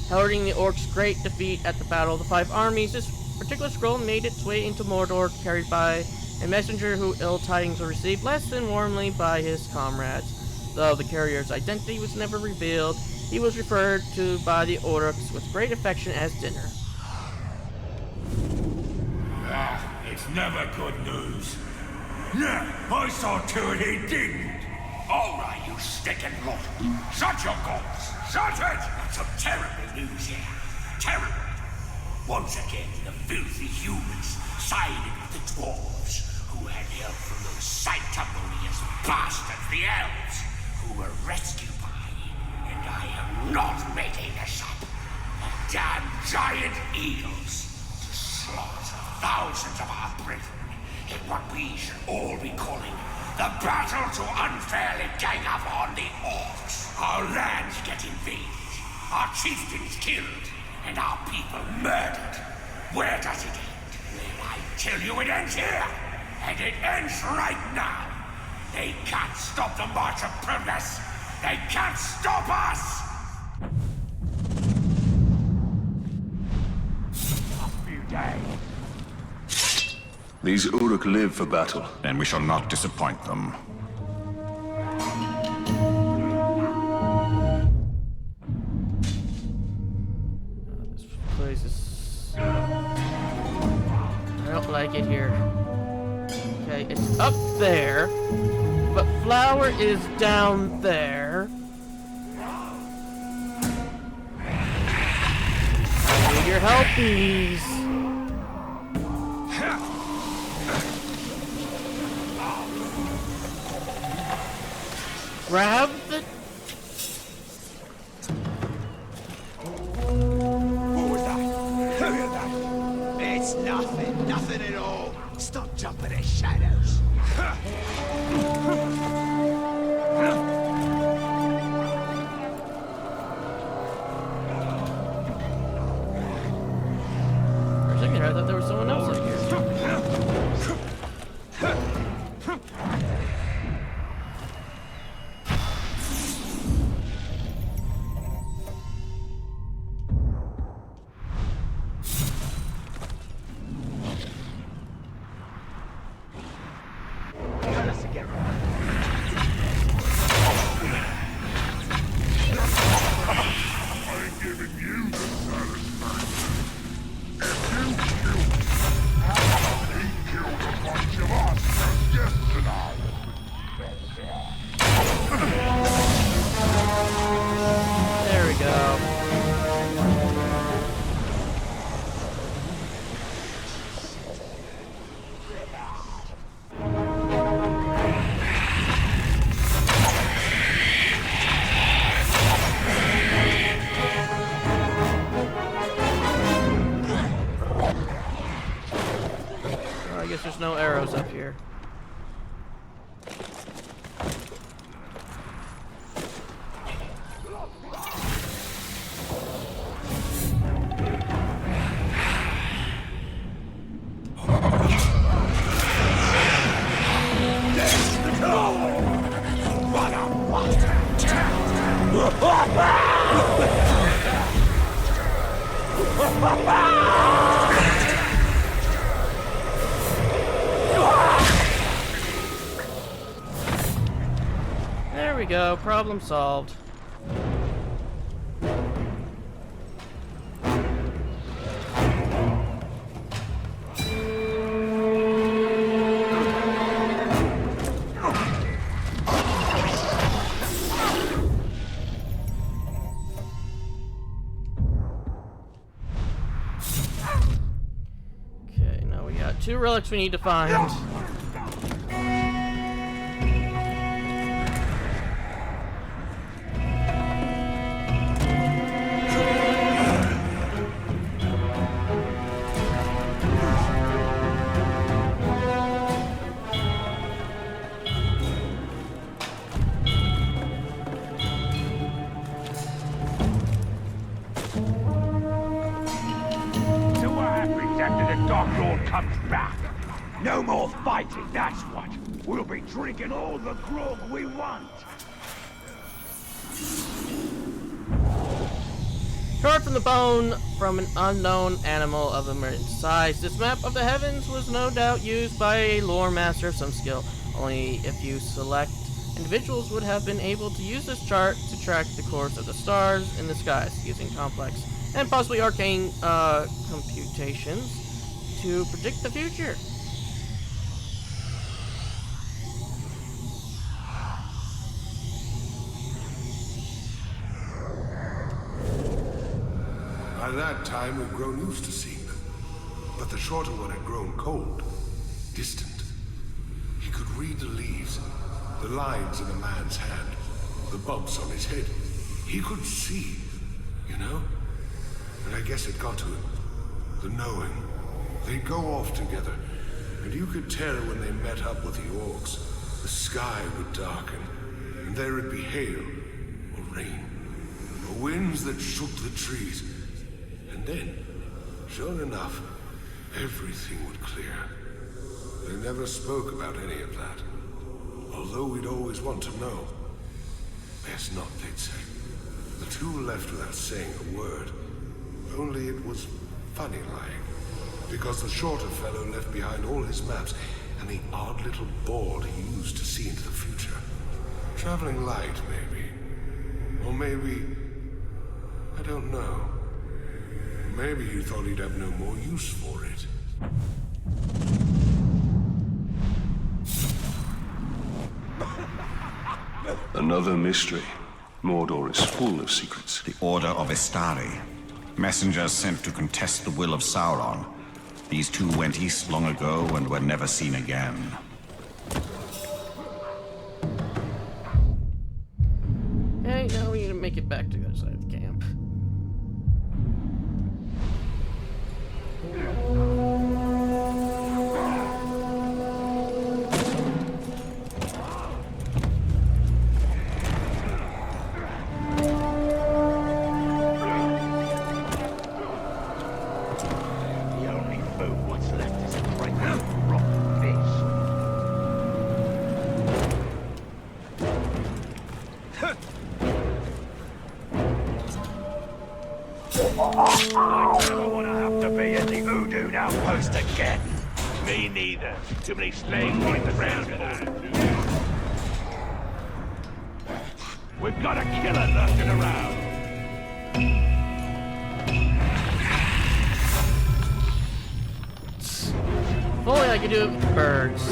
heralding the orcs' great defeat at the Battle of the Five Armies. This particular scroll made its way into Mordor, carried by a messenger who ill tidings were received less than warmly by his comrades. Though the carrier's identity was never revealed, he was referred to by the orcs with great affection as Dinner. It's never good news. Yeah, I saw to it he didn't. All right, you stinking lot. Shut your goals. Shut it! That's some terrible news here. Terrible. Once again, the filthy humans sided with the dwarves, who had help from those sanctimonious bastards, the elves, who were rescued by, and I am not making this up, the damn giant eagles, to slaughter thousands of our brethren in what we should all be calling the battle to unfairly gang up on the orcs. Our lands get invaded, our chieftains killed, and our people murdered. Where does it end? Well, I tell you it ends here, and it ends right now. They can't stop the march of progress. They can't stop us! A few days. These Uruk live for battle. Then we shall not disappoint them. This place is... I don't like it here. Okay, it's up there, but Flower is down there. I need your help, please. Grab the... What was that? Nothing at all. Stop jumping at shadows. For a second there, I thought there was someone else up here. There we go. I guess there's no arrows up here. There we go, problem solved. Okay, now we got 2 relics we need to find. So what happens after the Dark Lord comes back? No more fighting, that's what. We'll be drinking all the grog we want. Carved from the bone from an unknown animal of immense size, this map of the heavens was no doubt used by a lore master of some skill. Only a few select individuals would have been able to use this chart to track the course of the stars in the skies, using complex and possibly arcane computations to predict the future. By that time, we'd grown used to seeing them. But the shorter one had grown cold, distant. He could read the leaves, the lines in a man's hand, the bumps on his head. He could see, you know? And I guess it got to him. The knowing. They'd go off together, and you could tell when they met up with the orcs. The sky would darken, and there would be hail, or rain, or winds that shook the trees. And then, sure enough, everything would clear. They never spoke about any of that. Although we'd always want to know. Best not, they'd say. The 2 left without saying a word. Only it was funny lying. Because the shorter fellow left behind all his maps and the odd little board he used to see into the future. Traveling light, maybe. Or maybe... I don't know. Maybe you thought he'd have no more use for it. Another mystery. Mordor is full of secrets. The Order of Istari. Messengers sent to contest the will of Sauron. These 2 went east long ago and were never seen again. Hey, now we need to make it back to the other side of the camp. I never want to have to be at the Udun outpost again. Me neither. Too many slaves running the ground for that. We've got a killer lurking around. If only I could do it with birds.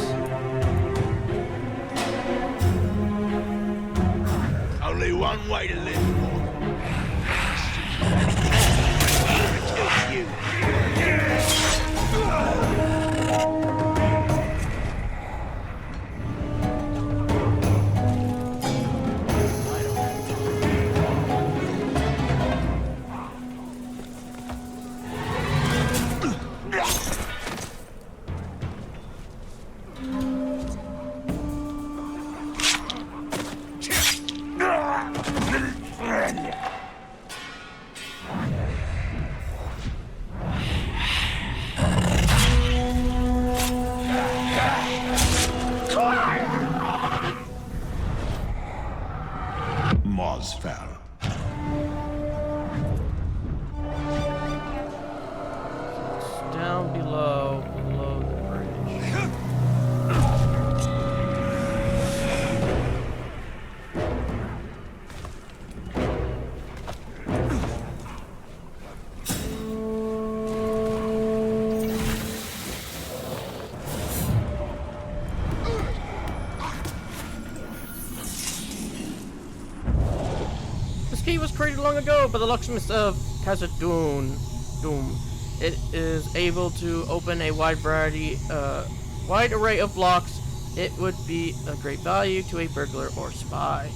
Only one way to live, Mordor. Kill you. Moz fell. It's down below the bridge. This key was created long ago by the locksmith of Khazad-dûm. It is able to open a wide array of locks. It would be of great value to a burglar or spy.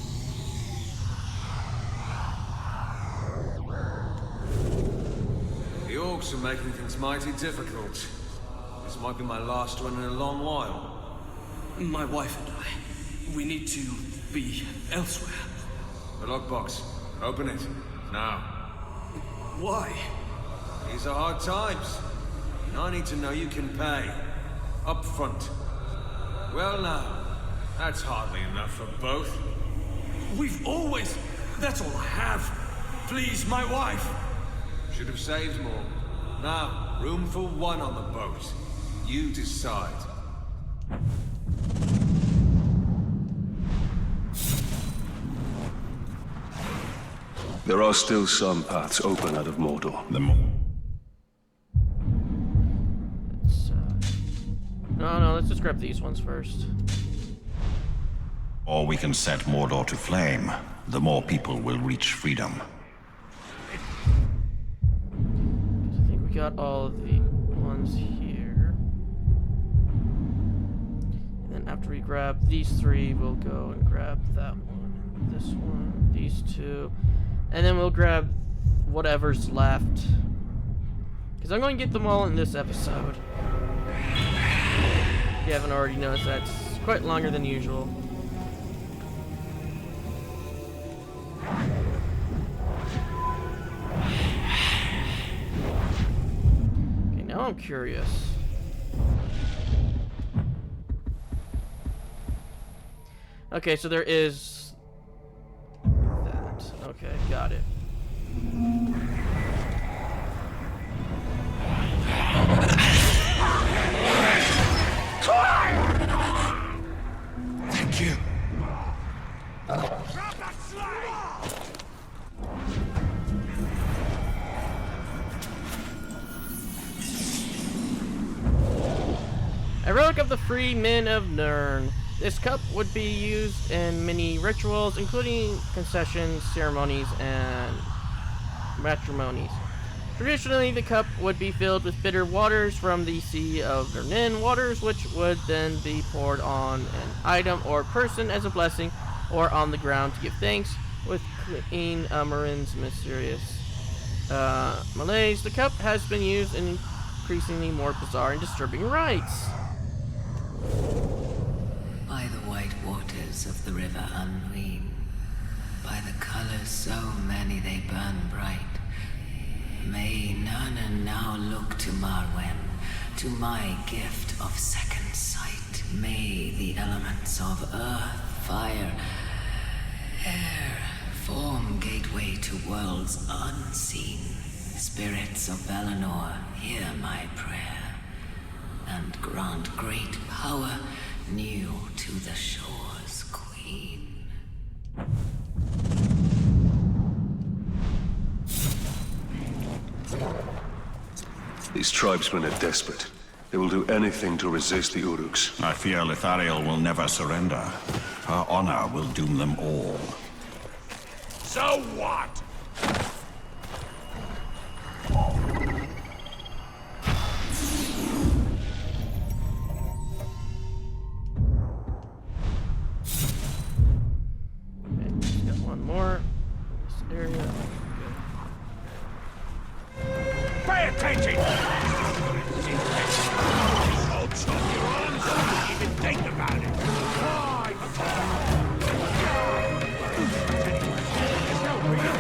The orcs are making things mighty difficult. This might be my last one in a long while. My wife and I, we need to be elsewhere. The lockbox. Open it. Now. Why? These are hard times. And I need to know you can pay. Up front. Well now, that's hardly enough for both. We've always... That's all I have. Please, my wife. Should have saved more. Now, room for one on the boat. You decide. There are still some paths open out of Mordor. No, let's just grab these ones first. Or we can set Mordor to flame. The more people will reach freedom. I think we got all of the ones here. And then after we grab these three, we'll go and grab that one, this one, these two. And then we'll grab whatever's left. Because I'm going to get them all in this episode. If you haven't already noticed, that's quite longer than usual. Okay, now I'm curious. Okay, so there is that. Okay, got it. Thank you. A relic of the free men of Nirn. This cup would be used in many rituals, including concessions, ceremonies, and matrimonies. Traditionally, the cup would be filled with bitter waters from the Sea of Nirn, waters which would then be poured on an item or person as a blessing, or on the ground to give thanks. With Queen Marin's mysterious malaise, the cup has been used in increasingly more bizarre and disturbing rites. By the white waters of the river Unween, by the colors so many they burn bright, may Nirn now look to Marwen, to my gift of second sight. May the elements of earth, fire, air form gateway to worlds unseen. Spirits of Valinor, hear my prayer, and grant great power new to the shore's queen. These tribesmen are desperate. They will do anything to resist the Uruks. I fear Lithariel will never surrender. Her honor will doom them all. So what? Okay, got one more in this area. Pay attention! I'll chop your arms off if you even think about it. There's no real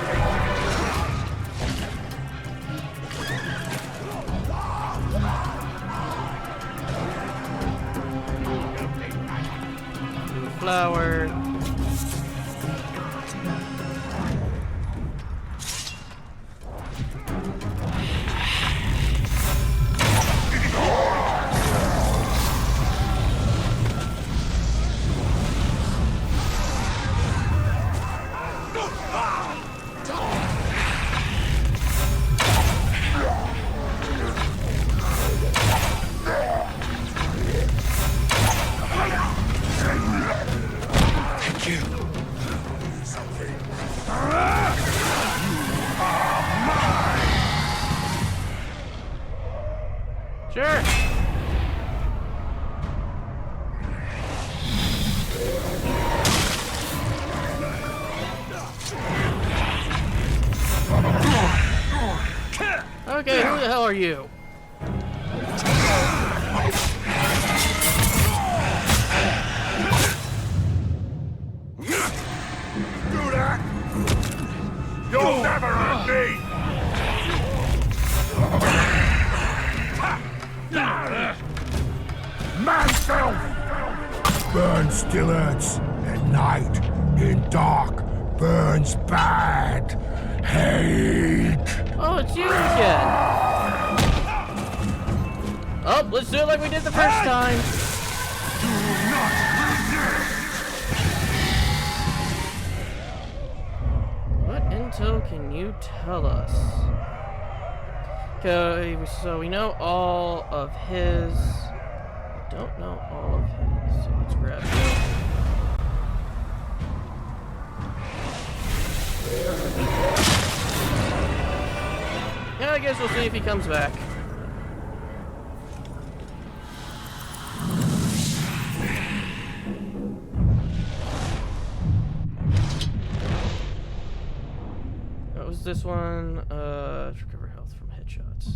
Flower. Sure. Okay, who the hell are you? do that! You'll never hurt me! Myself! Burn still hurts at night. In dark, burns bad. Hate! Oh, it's you again. Oh, let's do it like we did the first time. What intel can you tell us? Okay, so we know all of his. Don't know all of his. So let's grab him. Yeah, I guess we'll see if he comes back. What was this one? Recover health from headshots.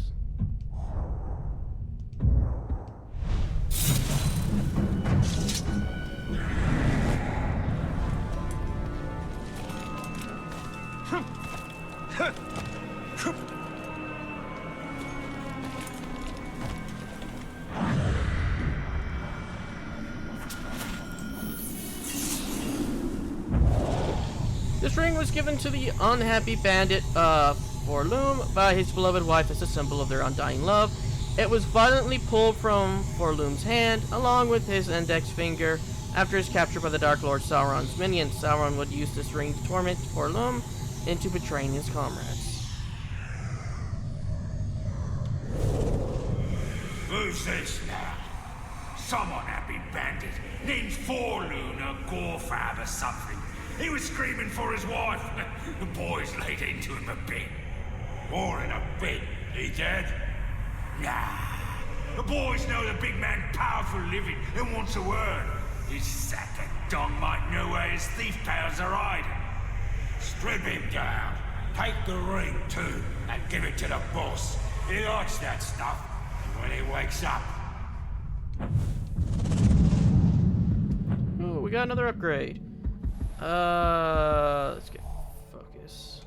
This ring was given to the unhappy bandit Forloom by his beloved wife as a symbol of their undying love. It was violently pulled from Forloom's hand, along with his index finger. After his capture by the Dark Lord Sauron's minions, Sauron would use this ring to torment Forloom into betraying his comrades. Who's this now? Some unhappy bandit named Forloon or Gorfab or something. He was screaming for his wife. The boys laid into him a bit. More in a bit. He dead? Nah. The boys know the big man powerful living and wants to earn. His sack of dong might know where his thief pals are hiding. Strip him down. Take the ring too and give it to the boss. He likes that stuff. And when he wakes up. Ooh, we got another upgrade. Let's get focus.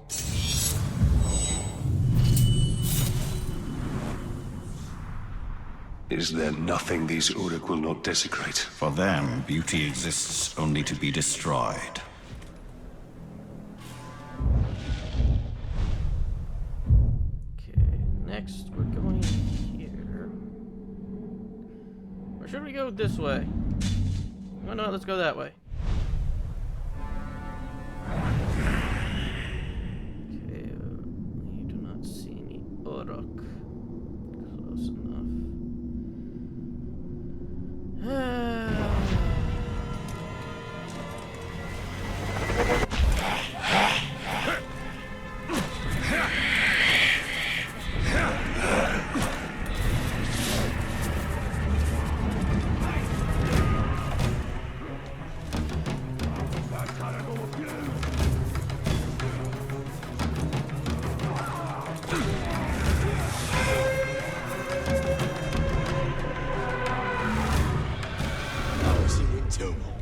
Is there nothing these Uruk will not desecrate? For them, beauty exists only to be destroyed. Okay. next? We're going here. Or should we go this way? Oh no, let's go that way. Okay, you do not see any Orok. Close enough.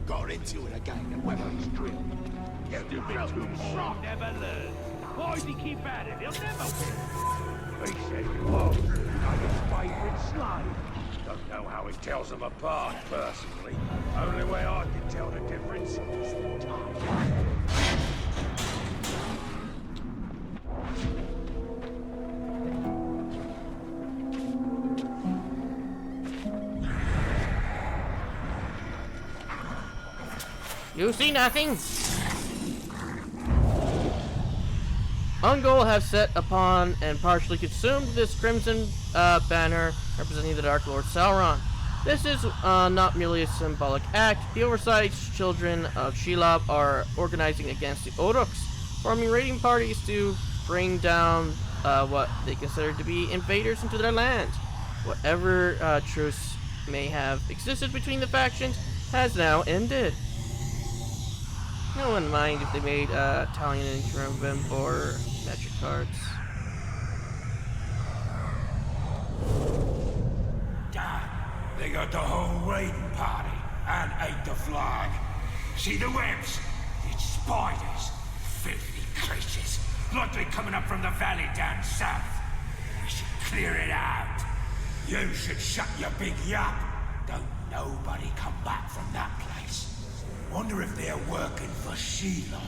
Got into it again, and weapons drilled. You've been too strong. Never learn. Why does he keep at it? He'll never win. He said you won't. I'm his favourite slave. Don't know how he tells them apart, personally. Only way I can tell the difference is the time. You see nothing? Ungol have set upon and partially consumed this crimson banner representing the Dark Lord Sauron. This is not merely a symbolic act. The oversight children of Shelob are organizing against the Oroks, forming raiding parties to bring down what they consider to be invaders into their land. Whatever truce may have existed between the factions has now ended. No one mind if they made Italian and German or magic cards. Damn, they got the whole raiding party and ate the flag. See the webs? It's spiders. Filthy creatures. Likely coming up from the valley down south. We should clear it out. You should shut your big yap. Don't nobody come back from that place. Wonder if they're working for Shelob.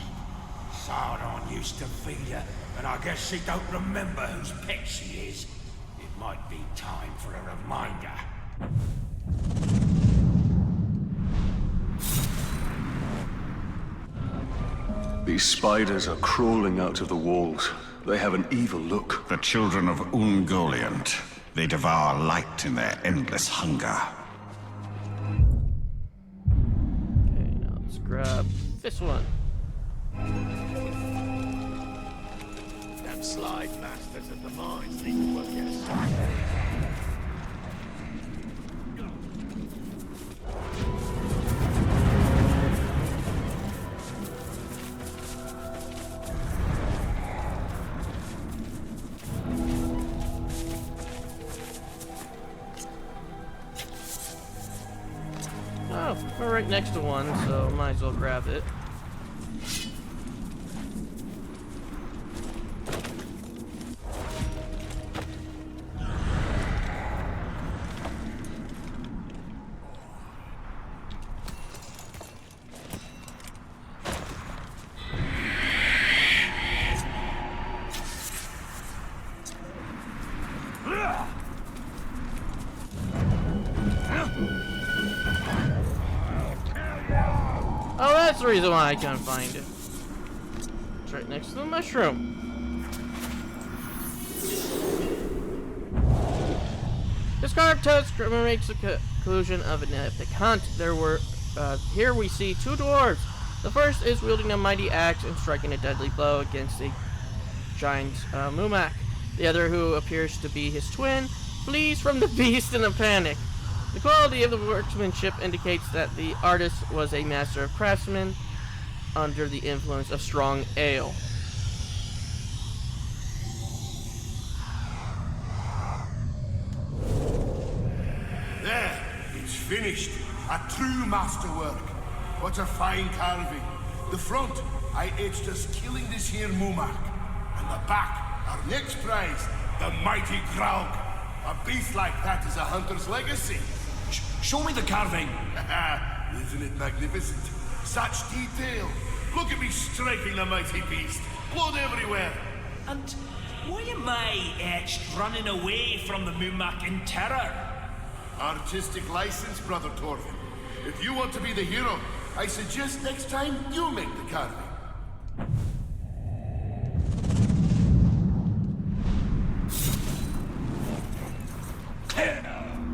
Sauron used to feed her, and I guess she don't remember whose pet she is. It might be time for a reminder. These spiders are crawling out of the walls. They have an evil look. The children of Ungoliant. They devour light in their endless hunger. Grab this one. Them slide masters at the mines need to work out. Oh, we're right next to one, so might as well grab it. Oh, that's the reason why I can't find it. It's right next to the mushroom. This carved tusk makes the conclusion of an epic hunt. Here we see two dwarves. The first is wielding a mighty axe and striking a deadly blow against a giant Mumak. The other, who appears to be his twin, flees from the beast in a panic. The quality of the workmanship indicates that the artist was a master of craftsman under the influence of strong ale. There, it's finished. A true masterwork. What a fine carving. The front, I etched us killing this here Mumak. And the back, our next prize, the mighty Graug. A beast like that is a hunter's legacy. Show me the carving. Isn't it magnificent? Such detail. Look at me striking the mighty beast. Blood everywhere. And why am I etched running away from the Mumak in terror? Artistic license, Brother Torvin. If you want to be the hero, I suggest next time you make the carving.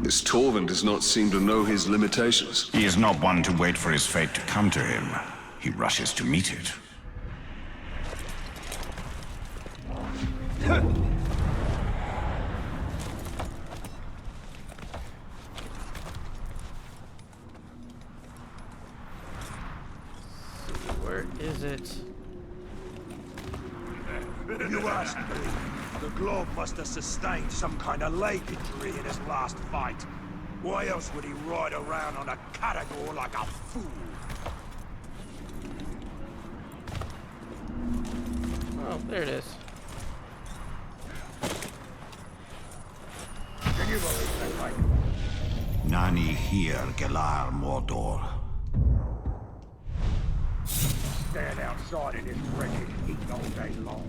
This Torvin does not seem to know his limitations. He is not one to wait for his fate to come to him. He rushes to meet it. Where is it? You asked me. The globe must have sustained some kind of leg injury in his last fight. Why else would he ride around on a category like a fool? Oh, there it is. Can you believe that, mate? Nani here, Gelar Mordor. Stand outside in his wreckage, eating all day long.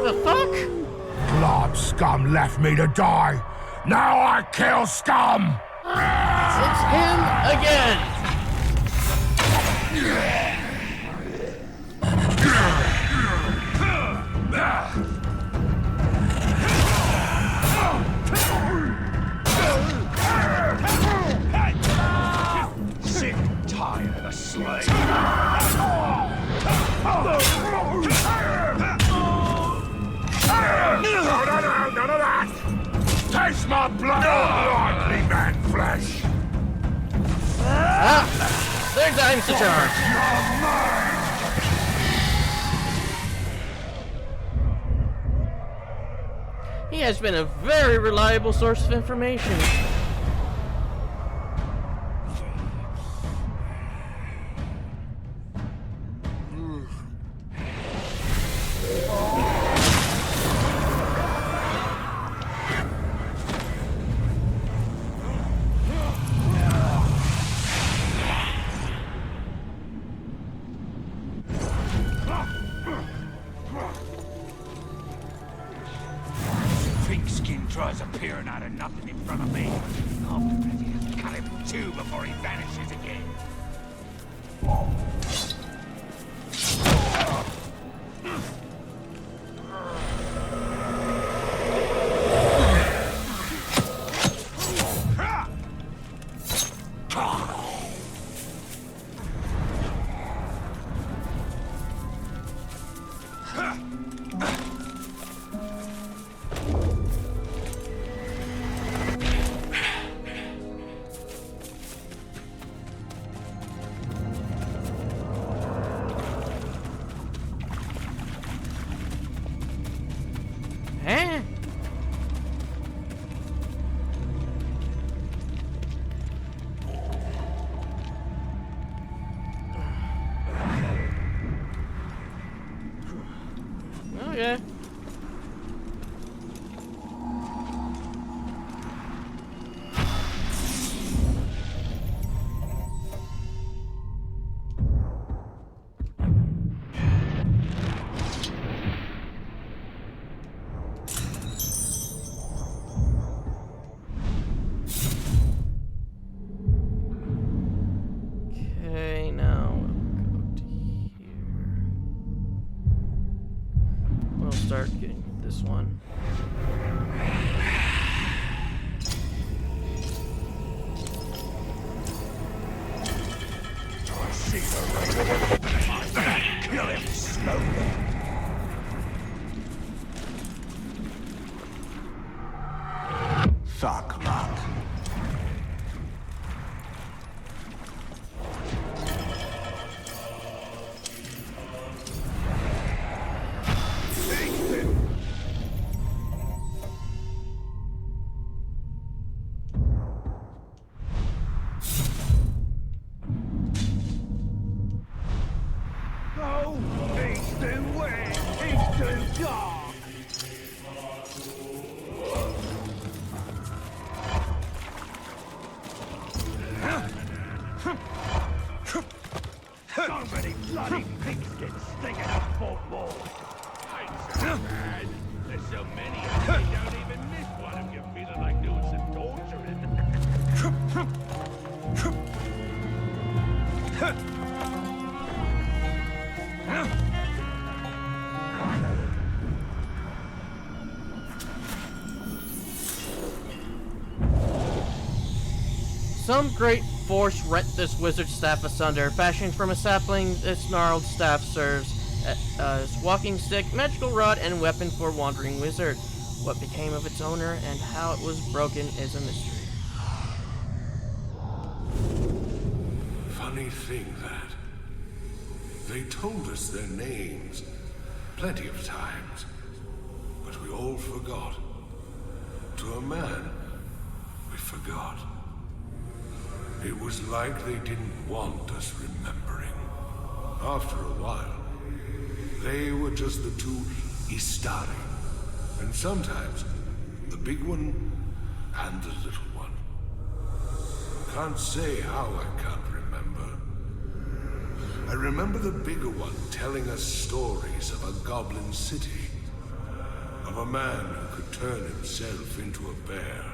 The fuck? Blood scum left me to die. Now I kill scum! It's him again! Sick, tired of the slave. None of that! Taste my blood, lively man flesh! Ah! Third time's the charm. He has been a very reliable source of information. Skin tries appearing out of nothing in front of me. I'll be ready to cut him in two before he vanishes again. Huh? Okay. Okay, now we'll go to here. We'll start getting this one. I see the raven. Kill him slowly. Fuck luck. Oh, he's too wet. He's too dark. Some great force rent this wizard's staff asunder, fashioned from a sapling. This gnarled staff serves as walking stick, magical rod, and weapon for wandering wizard. What became of its owner and how it was broken is a mystery. Funny thing that. They told us their names plenty of times, but we all forgot. To a man, we forgot. It was like they didn't want us remembering. After a while, they were just the two Istari. And sometimes, the big one and the little one. Can't say how I can't remember. I remember the bigger one telling us stories of a goblin city. Of a man who could turn himself into a bear.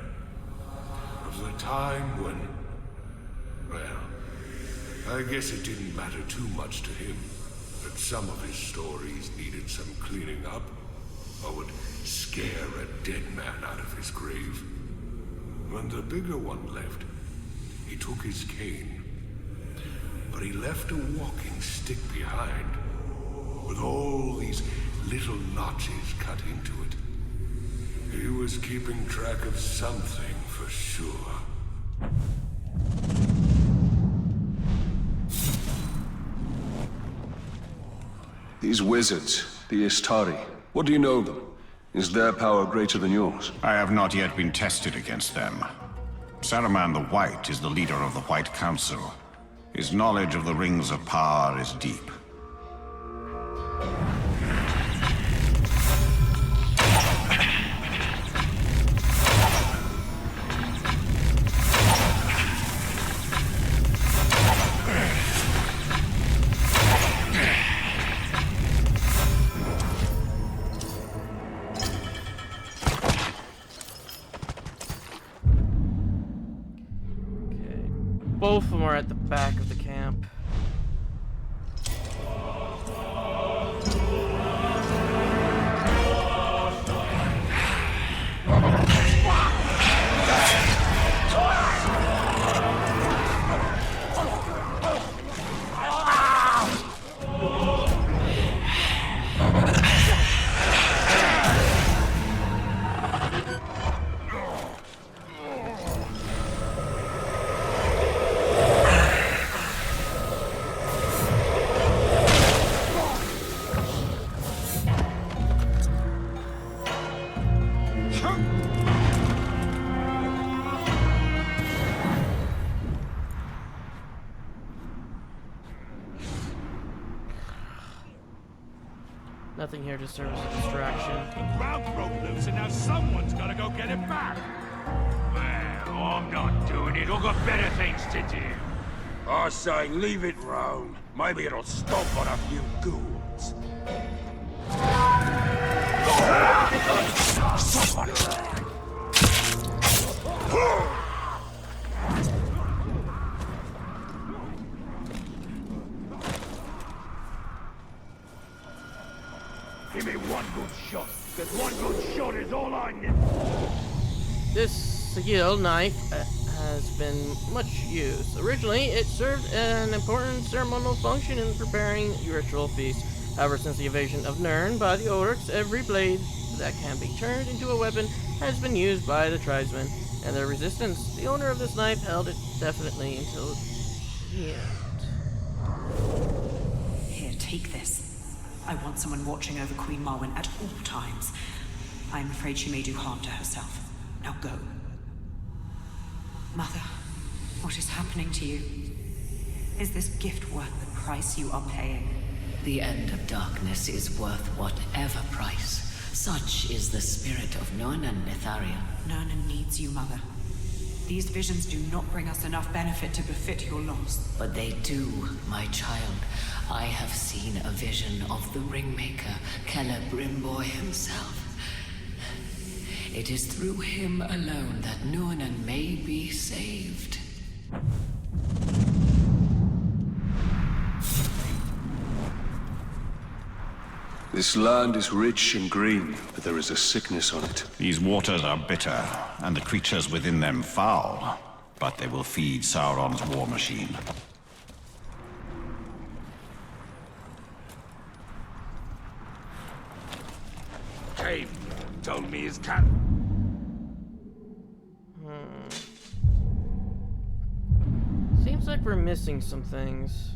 Of the time when... well, I guess it didn't matter too much to him that some of his stories needed some cleaning up, or would scare a dead man out of his grave. When the bigger one left, he took his cane, but he left a walking stick behind, with all these little notches cut into it. He was keeping track of something for sure. These wizards, the Istari, what do you know of them? Is their power greater than yours? I have not yet been tested against them. Saruman the White is the leader of the White Council. His knowledge of the Rings of Power is deep. Both of them are at the back of the camp. Nothing here to serve as a distraction. The ground broke loose and now someone's gotta go get it back. Well, I'm not doing it. I've got better things to do. I say, leave it roam. Maybe it'll stomp on a few ghouls. Give me one good shot, because one good shot is all I need. This sigil knife has been much used. Originally, it served an important ceremonial function in preparing ritual feasts. However, since the invasion of Nirn by the orcs, every blade that can be turned into a weapon has been used by the tribesmen and their resistance. The owner of this knife held it definitely until the end. Here, take this. I want someone watching over Queen Marwen at all times. I'm afraid she may do harm to herself. Now go. Mother, what is happening to you? Is this gift worth the price you are paying? The end of darkness is worth whatever price. Such is the spirit of Nirn and Netharia. Nirn needs you, Mother. These visions do not bring us enough benefit to befit your loss. But they do, my child. I have seen a vision of the Ringmaker, Celebrimbor himself. It is through him alone that Nirn may be saved. This land is rich and green, but there is a sickness on it. These waters are bitter, and the creatures within them foul. But they will feed Sauron's war machine. Cave told me his cat. Seems like we're missing some things.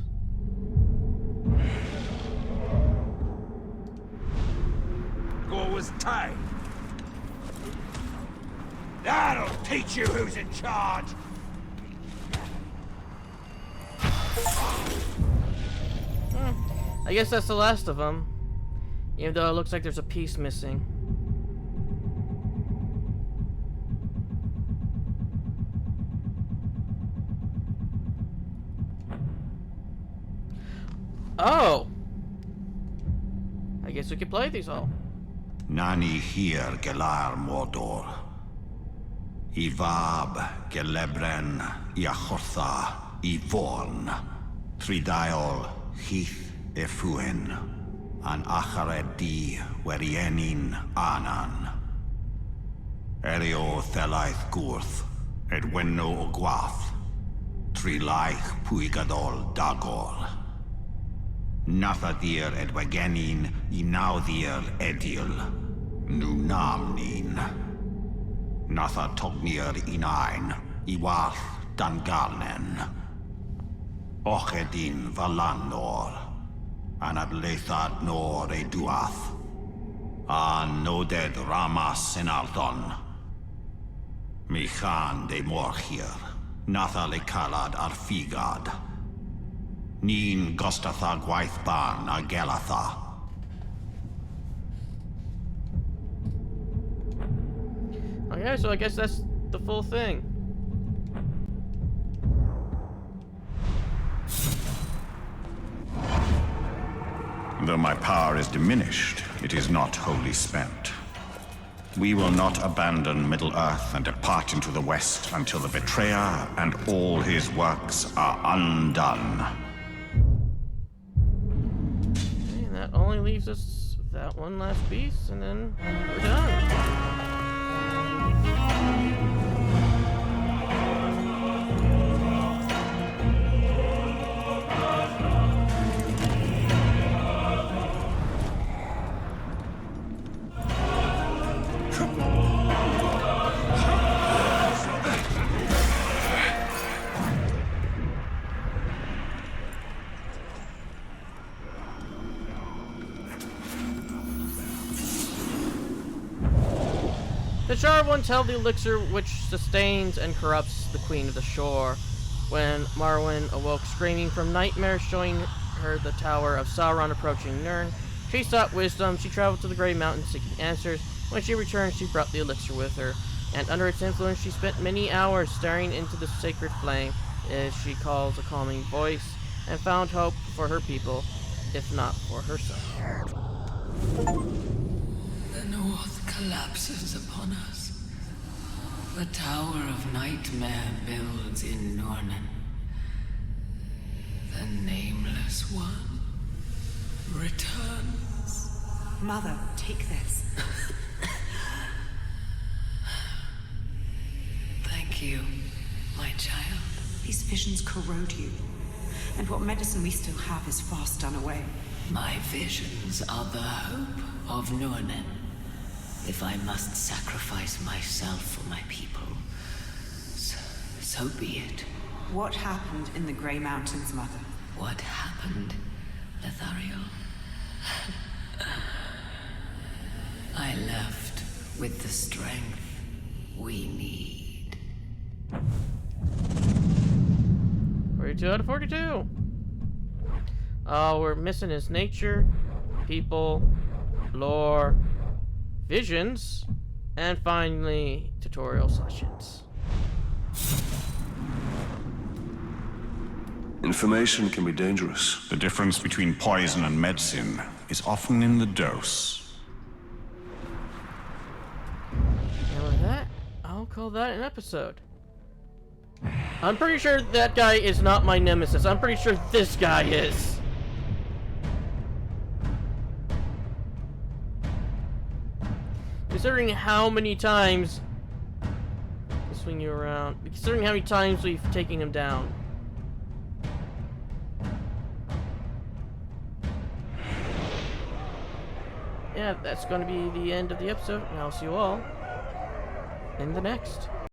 Gore was tied. That'll teach you who's in charge. I guess that's the last of them. Even though it looks like there's a piece missing. Oh! I guess we could play these all. Nani here gelar Mordor. Ivab gelebren iachortha ivorn. Tridaol hith efuen. An achared di werienin anan. Erio thelaith gwrth. Edwenno o gwath. Trilaich puigadol dagor. Nathadir edwagenin I nawdir edil. Nunamnin. Natha tognir inain. Iwath dangalnen. Ochedin valanor. Anadleithad nor eduath. An noded ramas enalthon. Michan de morchir. Natha le calad arfigad. Nin gostatha gwaithban a gelatha. Okay, so I guess that's the full thing. Though my power is diminished, it is not wholly spent. We will not abandon Middle-earth and depart into the west until the betrayer and all his works are undone. Okay, and that only leaves us with that one last piece, and then we're done. The Jar of Ones held the elixir which sustains and corrupts the Queen of the Shore. When Marwen awoke screaming from nightmares showing her the Tower of Sauron approaching Nirn, she sought wisdom. She traveled to the Grey Mountain seeking answers. When she returned, she brought the elixir with her, and under its influence she spent many hours staring into the sacred flame as she calls a calming voice, and found hope for her people, if not for herself. The north collapses upon us. The Tower of Nightmare builds in Nornen. The Nameless One returns. Mother, take this. Thank you, my child. These visions corrode you, and what medicine we still have is fast done away. My visions are the hope of Nornen. If I must sacrifice myself for my people, so be it. What happened in the Grey Mountains, Mother? What happened, Lethariel? I left with the strength we need. 42 out of 42. We're missing his nature, people, lore, visions, and finally tutorial sessions. Information can be dangerous. The difference between poison and medicine is often in the dose. And with that, I'll call that an episode. I'm pretty sure that guy is not my nemesis. I'm pretty sure this guy is. Considering how many times... I'll swing you around. Considering how many times we've taken him down. Yeah, that's going to be the end of the episode, and I'll see you all in the next.